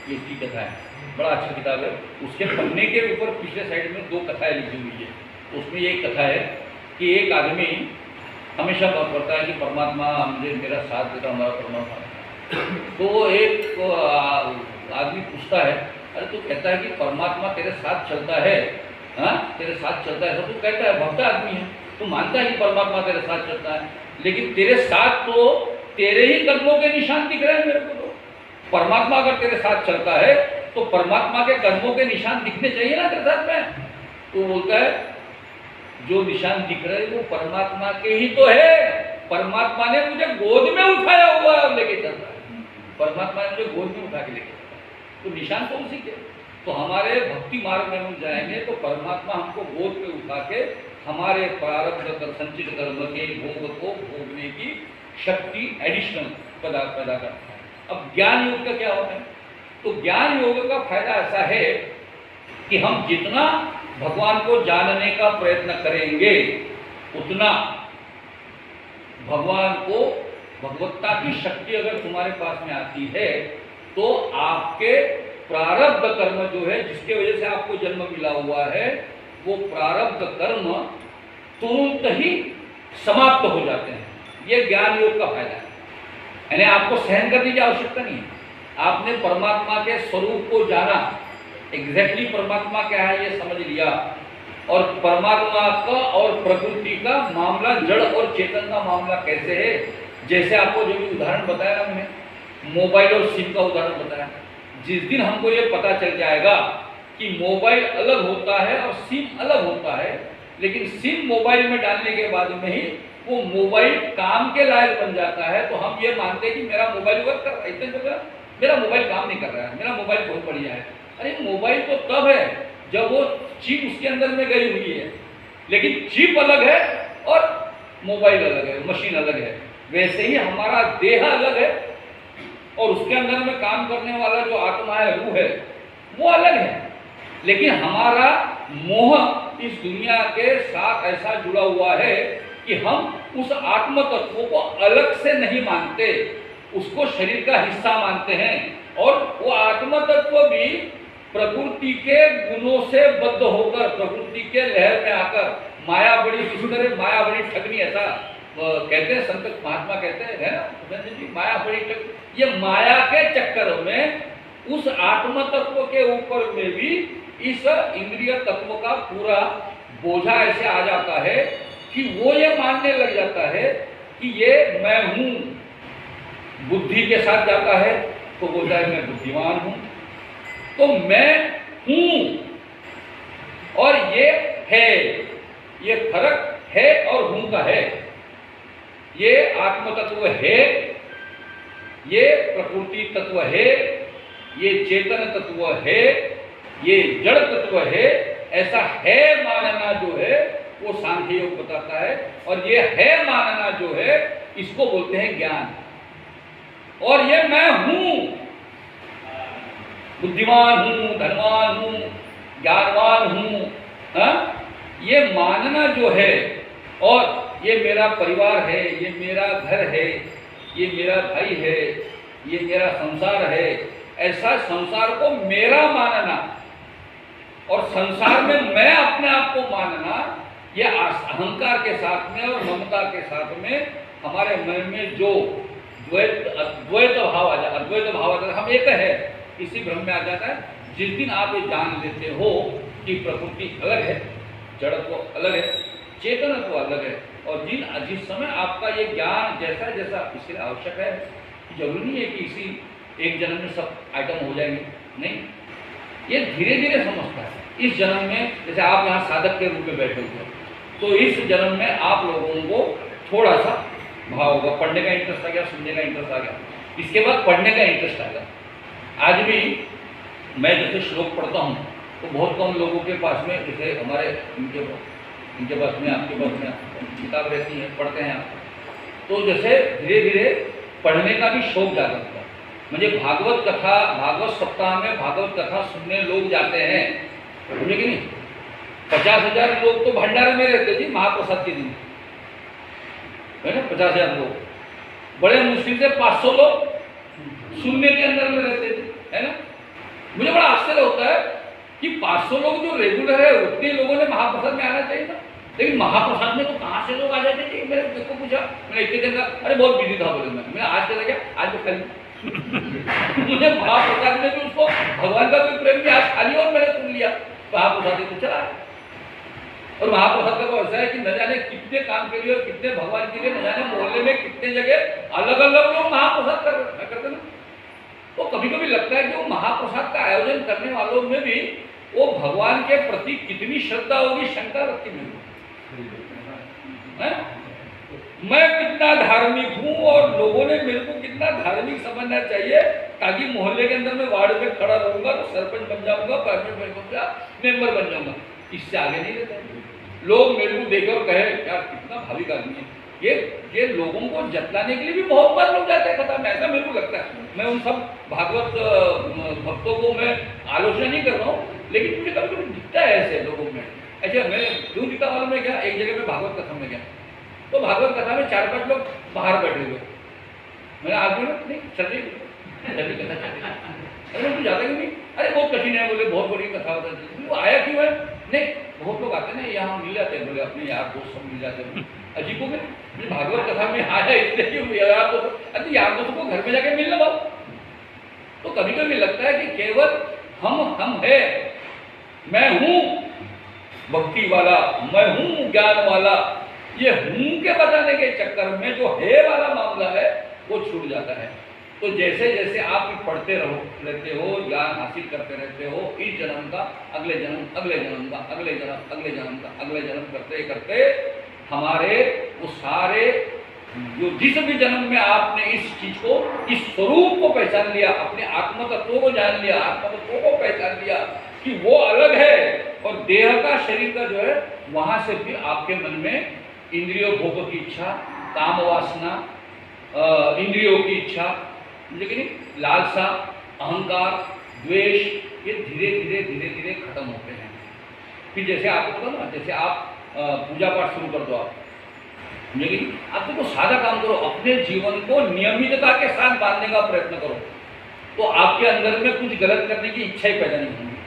ये इसकी कथा है, बड़ा अच्छा किताब है। उसके पढ़ने के ऊपर पिछले साइड में 2 कथाएं लिखी हुई है। उसमें ये कथा है कि एक आदमी हमेशा बात करता है कि परमात्मा मुझे मेरा साथ देता, हमारा परमात्मा। तो एक आदमी पूछता है, अरे तू कहता है कि परमात्मा तेरे साथ चलता है, हाँ तेरे साथ चलता है, तो तू कहता है भक्त आदमी है, तू मानता है कि परमात्मा तेरे साथ चलता है, लेकिन तेरे साथ तो तेरे ही कर्मों के निशान दिख रहे हैं मेरे को। तो परमात्मा अगर तेरे साथ चलता है तो परमात्मा के कर्मों के निशान दिखने चाहिए ना तेरे साथ में। तो बोलता है जो निशान दिख रहे हैं वो परमात्मा के ही तो है, परमात्मा ने मुझे गोद में उठाया हुआ है और लेके चल रहा है, परमात्मा ने मुझे गोद में उठा के लेके चल रहा है, तो निशान तो उसी के। तो हमारे भक्ति मार्ग में हम जाएंगे तो परमात्मा हमको गोद में उठा के हमारे प्रारब्ध संचित कर्म के भोग को भोगने की शक्ति एडिशनल पैदा करता है। अब ज्ञान योग का क्या होता है? तो ज्ञान योग का फायदा ऐसा है कि हम जितना भगवान को जानने का प्रयत्न करेंगे उतना भगवान को, भगवत्ता की शक्ति अगर तुम्हारे पास में आती है तो आपके प्रारब्ध कर्म जो है, जिसके वजह से आपको जन्म मिला हुआ है, वो प्रारब्ध कर्म तुरंत ही समाप्त हो जाते हैं। ये ज्ञान योग का फायदा है। यानी आपको सहन करने की आवश्यकता नहीं है। आपने परमात्मा के स्वरूप को जाना, एग्जैक्टली परमात्मा क्या है ये समझ लिया, और परमात्मा का और प्रकृति का मामला, जड़ और चेतन का मामला कैसे है। जैसे आपको जो भी उदाहरण बताया ना मैंने, मोबाइल और सिम का उदाहरण बताया, जिस दिन हमको ये पता चल जाएगा कि मोबाइल अलग होता है और सिम अलग होता है, लेकिन सिम मोबाइल में डालने के बाद में ही वो मोबाइल काम के लायक बन जाता है, तो हम ये मानते हैं कि मेरा मोबाइल वर्क कर रहा है, इतने मेरा मोबाइल काम नहीं कर रहा है, मेरा मोबाइल बहुत बढ़िया है। अरे मोबाइल तो तब है जब वो चिप उसके अंदर में गई हुई है, लेकिन चिप अलग है और मोबाइल अलग है, मशीन अलग है। वैसे ही हमारा देह अलग है और उसके अंदर में काम करने वाला जो आत्मा है, रूह है, वो अलग है। लेकिन हमारा मोह इस दुनिया के साथ ऐसा जुड़ा हुआ है कि हम उस आत्म तत्व को अलग से नहीं मानते, उसको शरीर का हिस्सा मानते हैं। और वो आत्म तत्व भी प्रकृति के गुणों से बद्ध होकर, प्रकृति के लहर में आकर, माया बड़ी दुष्कर, माया बड़ी ठगनी, ऐसा कहते हैं संत महात्मा कहते हैं, है ना, माया बड़ी ठग। ये माया के चक्कर में उस आत्म तत्व के ऊपर में भी इस इंद्रिय तत्व का पूरा बोझा ऐसे आ जाता है कि वो ये मानने लग जाता है कि ये मैं हूं। बुद्धि के साथ जाता है तो बोलता है मैं बुद्धिमान हूं, तो मैं हूं और ये है, ये फर्क है और हूं का है। ये आत्म तत्व है, ये प्रकृति तत्व है, ये चेतन तत्व है, ये जड़ तत्व है। ऐसा है मानना जो है वो सांख्य योग बताता है, और ये है मानना जो है इसको बोलते हैं ज्ञान। और ये मैं हूं, बुद्धिमान हूं, धनवान हूं, ज्ञानवान हूं, ये मानना जो है, और ये मेरा परिवार है, ये मेरा घर है, ये मेरा भाई है, ये मेरा संसार है, ऐसा संसार को मेरा मानना और संसार में मैं अपने आप को मानना, ये अहंकार के साथ में और ममता के साथ में हमारे मन में जो द्वैत भाव आ जाता, अद्वैत भाव आ जाता, हम एक है, इसी भ्रम में आ जाता है। जिस दिन आप ये जान लेते हो कि प्रकृति अलग है, जड़त्व अलग है, चेतनत्व अलग है, और जिस समय आपका ये ज्ञान जैसा जैसा इसके लिए आवश्यक है, जरूरी नहीं है कि इसी एक जन्म में सब आइटम हो जाएंगे, नहीं, ये धीरे धीरे समझता है। इस जन्म में जैसे आप यहाँ साधक के रूप में बैठे हुए, तो इस जन्म में आप लोगों को थोड़ा सा भाव होगा, पढ़ने का इंटरेस्ट आ गया, सुनने का इंटरेस्ट आ गया, इसके बाद पढ़ने का इंटरेस्ट आएगा। आज भी मैं जैसे श्लोक पढ़ता हूँ तो बहुत कम लोगों के पास में, जैसे हमारे इनके पास में, आपके पास में किताब रहती है, पढ़ते हैं आप, तो जैसे धीरे धीरे पढ़ने का भी शौक जाता है। मुझे भागवत कथा, भागवत सप्ताह में भागवत कथा सुनने लोग जाते हैं, समझे कि नहीं। 50,000 लोग तो भंडारे में रहते जी महाप्रसाद के दिन, है ना, 50,000 लोग, बड़े मुश्किल से 500 लोग सुनने के अंदर में रहते थे, है ना। मुझे बड़ा आश्चर्य होता है कि 500 लोग जो रेगुलर है, उतने लोगों ने महाप्रसाद में आना चाहिए था, लेकिन महाप्रसाद में तो कहाँ से लोग आ जाते थे। मैंने देखो पूछा, मैंने इतने दिन का, अरे बहुत बिजी था, बोले मैं आज चला गया, आज तो खाली मुझे महाप्रसाद में भी उसको भगवान का कोई प्रेम नहीं, आज खाली और मैंने सुन लिया महाप्रसाद तो चला। और महाप्रसाद का तो ऐसा है कि न जाने कितने काम के लिए और कितने भगवान के लिए, न जाने मोहल्ले में कितने जगह अलग अलग लोग महाप्रसाद करते ना। तो कभी कभी लगता है कि वो महाप्रसाद का आयोजन करने वालों में भी वो भगवान के प्रति कितनी श्रद्धा होगी, शंका रखती है। मैं कितना धार्मिक हूँ और लोगों ने मेरे को कितना धार्मिक समझना चाहिए, ताकि मोहल्ले के अंदर मैं वार्ड में खड़ा रहूंगा तो सरपंच बन जाऊंगा, मेंबर बन जाऊंगा। इससे आगे नहीं रहता है। लोग मेरे को देखे और कहे यार कितना भाविक आदमी है, ये लोगों को जतलाने के लिए भी बहुत बार लोग जाते हैं कथा में, ऐसा मेरे को लगता है। मैं उन सब भागवत भक्तों को मैं आलोचना नहीं कर रहा हूँ, लेकिन मुझे कभी कभी दिखता है ऐसे लोगों में। अच्छा, मैं क्यों दिखता मालूम है क्या? एक जगह में भागवत कथा में गया, तो भागवत कथा में 4-5 लोग बाहर बैठे हुए। मैंने आदमी नहीं चल रही कथा चल रही, अरे तू जाता क्यों नहीं? अरे बहुत कठिन है, बोले बहुत बड़ी कथा होता है। वो आया क्यों है? नहीं, बहुत लोग आते हैं ना यहाँ मिल जाते हैं, बोले अपने यार दोस्त सब मिल जाते हैं। अजीब हो गए, भागवत कथा में आया इसलिए क्यों यार दोस्त, अरे यार दोस्तों को घर में जाके मिलना बात। तो कभी कभी लगता है कि केवल हम है, मैं हूँ भक्ति वाला, मैं हूँ ज्ञान वाला, ये हूँ के बताने के चक्कर में जो है वाला मामला है वो छूट जाता है। तो जैसे जैसे आप पढ़ते रहते हो, ज्ञान हासिल करते रहते हो, इस जन्म का अगले जन्म, अगले जन्म का अगले जन्म, अगले जन्म का अगले जन्म करते करते हमारे वो सारे जो जिस भी जन्म में आपने इस चीज को, इस स्वरूप को पहचान लिया, अपने आत्म तत्व को जान लिया, आत्म तत्व को पहचान लिया कि वो अलग है, और देह का शरीर का जो है वहां से भी आपके मन में इंद्रियों भोगों की इच्छा, काम वासना, इंद्रियों की इच्छा, लेकिन लालसा, अहंकार, द्वेष, ये धीरे धीरे धीरे धीरे खत्म होते हैं। फिर जैसे आपको पता ना, जैसे आप पूजा पाठ शुरू कर दो आप, लेकिन आप देखो सादा काम करो, अपने जीवन को नियमितता के साथ बांधने का प्रयत्न करो, तो आपके अंदर में कुछ गलत करने की इच्छा ही पैदा नहीं होगी।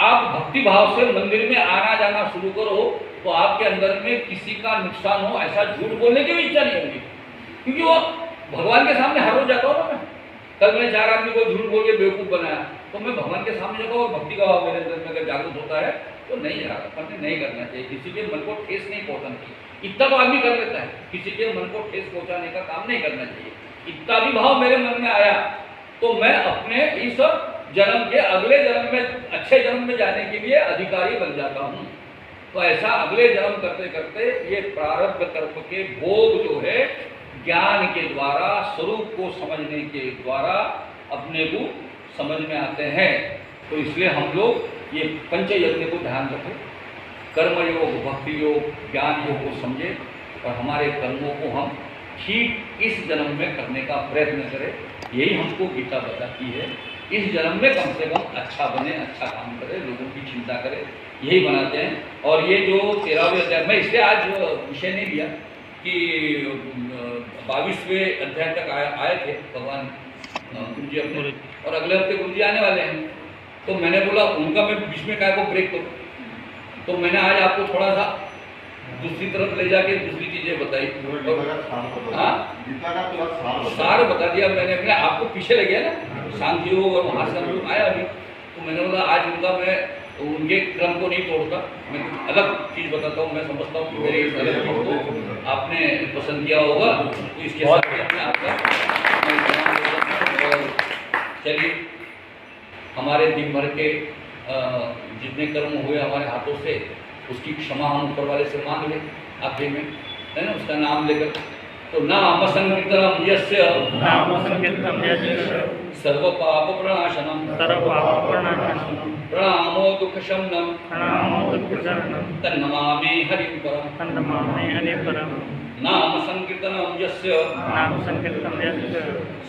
आप भक्ति भाव से मंदिर में आना जाना शुरू करो, तो आपके अंदर में किसी का नुकसान हो ऐसा झूठ बोलने की भी इच्छा नहीं होगी, क्योंकि वो भगवान के सामने हर रोज जाता हूँ ना मैं। कल मैंने 4 आदमी को झूठ बोल के बेवकूफ़ बनाया, तो मैं भगवान के सामने जाता हूँ और भक्ति का भाव मेरे अंदर में अगर जागृत होता है तो नहीं जा रहा, नहीं करना चाहिए, किसी के मन को ठेस नहीं पहुँचाना चाहिए। इतना तो आदमी कर लेता है, किसी के मन को ठेस पहुँचाने का काम नहीं करना चाहिए। इतना भी भाव मेरे मन में आया तो मैं अपने इस जन्म के अगले जन्म में, अच्छे जन्म में जाने के लिए अधिकारी बन जाता हूँ। तो ऐसा अगले जन्म करते करते ये प्रारब्ध कर्म के भोग जो है ज्ञान के द्वारा, स्वरूप को समझने के द्वारा अपने को समझ में आते हैं। तो इसलिए हम लोग ये पंच यज्ञ को ध्यान रखें, कर्म योग, भक्ति योग, ज्ञान योग को समझें, और हमारे कर्मों को हम ठीक इस जन्म में करने का प्रयत्न करें। यही हमको गीता बताती है, इस जन्म में कम से कम अच्छा बने, अच्छा काम करें, लोगों की चिंता करें, यही बनाते हैं। और ये जो 13वें अध्याय, मैं इसलिए आज विषय नहीं लिया कि 22वें अध्याय तक आए थे भगवान गुरु जी अपने, और अगले हफ्ते गुरु जी आने वाले हैं, तो मैंने बोला उनका मैं बीच में काय को ब्रेक करूँ, तो मैंने आज आपको थोड़ा सा दूसरी तरफ ले जाके दूसरी चीजें बताई। हाँ, सार बता दिया मैंने आपको, पीछे ले गया ना शांति योग और महासंयोग आया अभी, तो मैंने बोला आज उनका मैं उनके क्रम को नहीं तोड़ता, मैं कुछ अलग चीज़ बताता हूँ। मैं समझता हूँ कि मेरे इस अलग चीज़ को आपने पसंद किया होगा, तो इसके साथ में आपका चलिए, हमारे दिन भर के जितने कर्म हुए हमारे हाथों से, उसकी क्षमा हम ऊपर वाले से मांग लें आखिरी में, है ना, उसका नाम लेकर। तो नाम संकीर्तनम यस्य सर्व पाप प्रणाशनम प्रणामो दुख शमनम तन्नमामि हरिं परम। नाम संकीर्तनम यस्य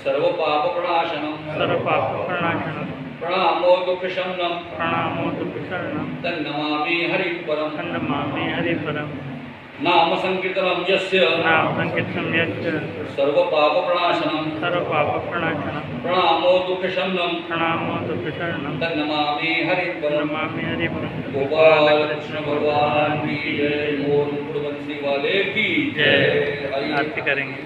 सर्व पाप प्रणाशनम प्रणामो दुख शमनम तन्नमामि हरिं परम। नाम संकीर्तनम यस्य सर्व पाप प्रणाशनम प्रणामो दुख शमनम तन्नमामि हरिं परम। गोपाल कृष्ण भगवान की जय, मोर मुकुट बंसी वाले की जय। आरती करेंगे।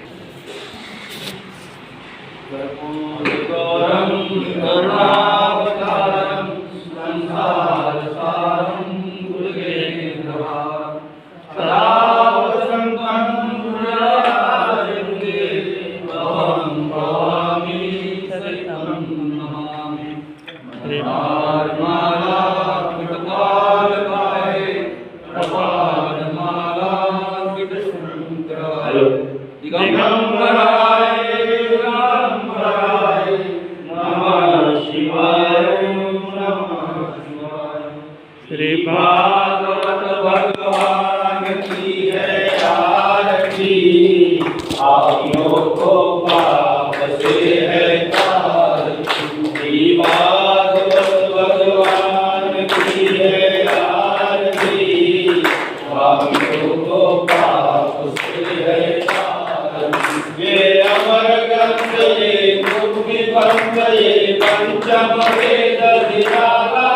श्री भागवत भगवान की है आरती। की, पापियों को पाप से है तार। श्री भागवत भगवान की है आरती, पापियों को पाप से है तार। ये अमर ग्रंथ ये मुक्ति पंथ ये पंचम वेद निराला,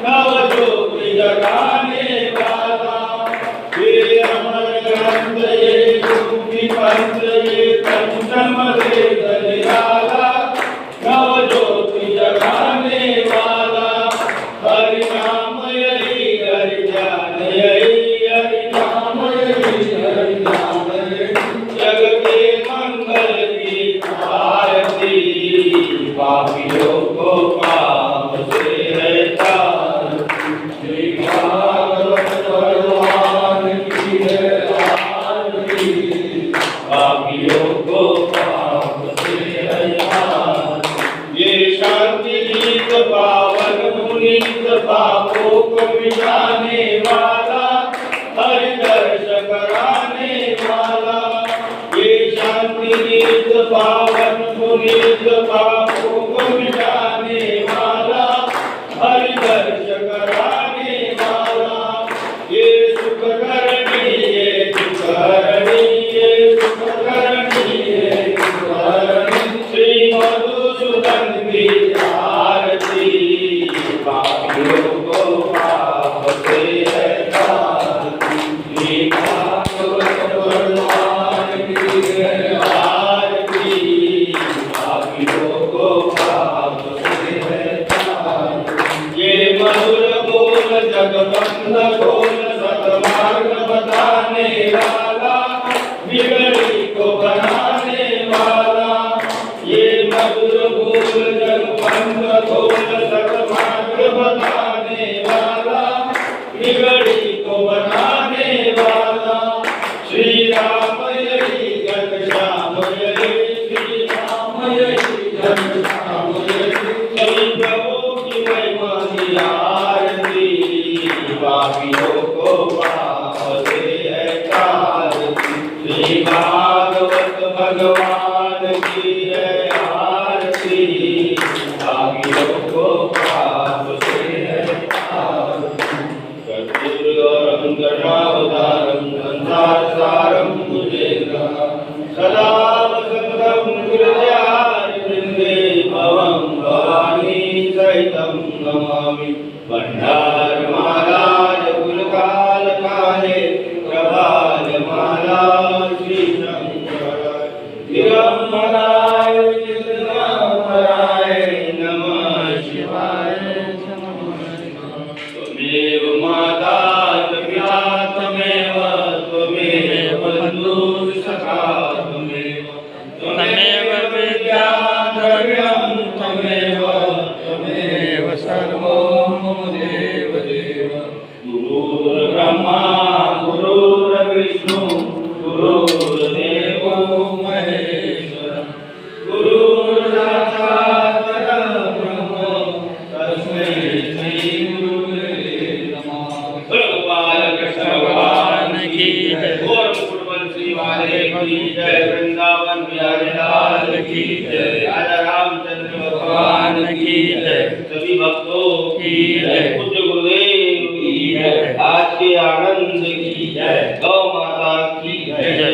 नव ज्योति जगाने वाला। ये अमर ग्रंथ ये मुक्ति पंथ ये पंचम वेद निराला, नव ज्योति जगाने वाला। हरि नाम यही हरि ज्ञान यही, हरि नाम यही हरि ज्ञान यही। जग के मंगल की आरती, पापियों को पाप से है तार। श्री भागवत भगवान की है आरती, पापियों को पाप से है तार। ये शांति गीत पावन पुनीत, पापों को मिटाने वाला, हरि दर्श कराने वाला। ये शांति गीत पावन पुनीत, पापों को मिटाने वाला, हरि दर्श कराने वाला। ये सुख करणी ये दुख हरणी, ये सुख करणी ये दुख हरणी। श्री मधुसूदन की आरती, पापियों को पाप से है तार। श्री भागवत भगवान की है आरती, पापियों को पाप से है तार। ये मधुर बोल जगबंध बोल, सतमार्ग बताने वाला, बिगड़ी को बनाने वाला। ये मधुर बोल जगबंध बोल, सतमार्ग बताने वाला, बिगड़ी को बनाने वाला। श्री राम यही घनश्याम यही, श्री राम यही घनश्याम यही। श्री प्रभु की महिमा की आरती, पापियों को पाप से है तार। श्री भागवत भगवान की है आरती, पापियों को पाप से है तार। कर्पूरगौरं दशावतारं संसारसारं भुजगेन्द्रं, सदा वसन्तं गिरिजावृन्दे भवं भवानी सहितं नमामि। भण्डारमाला कुलकालकाले प्रभातमाला श्रीशङ्कराय दिगम्बराय दिगम्बराय नमः शिवाय। त्वमेव माता पिता त्वमेव, त्वमेव बन्धुः सखा त्वमेव, त्वमेव विद्या द्रव्यं त्वमेव, त्वमेव सर्वं मम देव देव। गुरुर्ब्रह्मा गुरुर्विष्णु गुरुर्देवो महेश्वरः, गुरुर्साक्षात् परब्रह्म तस्मै श्री गुरुवे नमः। गोपाल कृष्ण भगवान की जय, गौर मुकुटवंशी वाले की जय, वृंदावन बिहारी लाल की जय, राजा रामचंद्र भगवान की जय, सभी भक्तों की जय, पूज्य गुरुदेव की जय, आज के आनंद की जय, गौ माता की जय।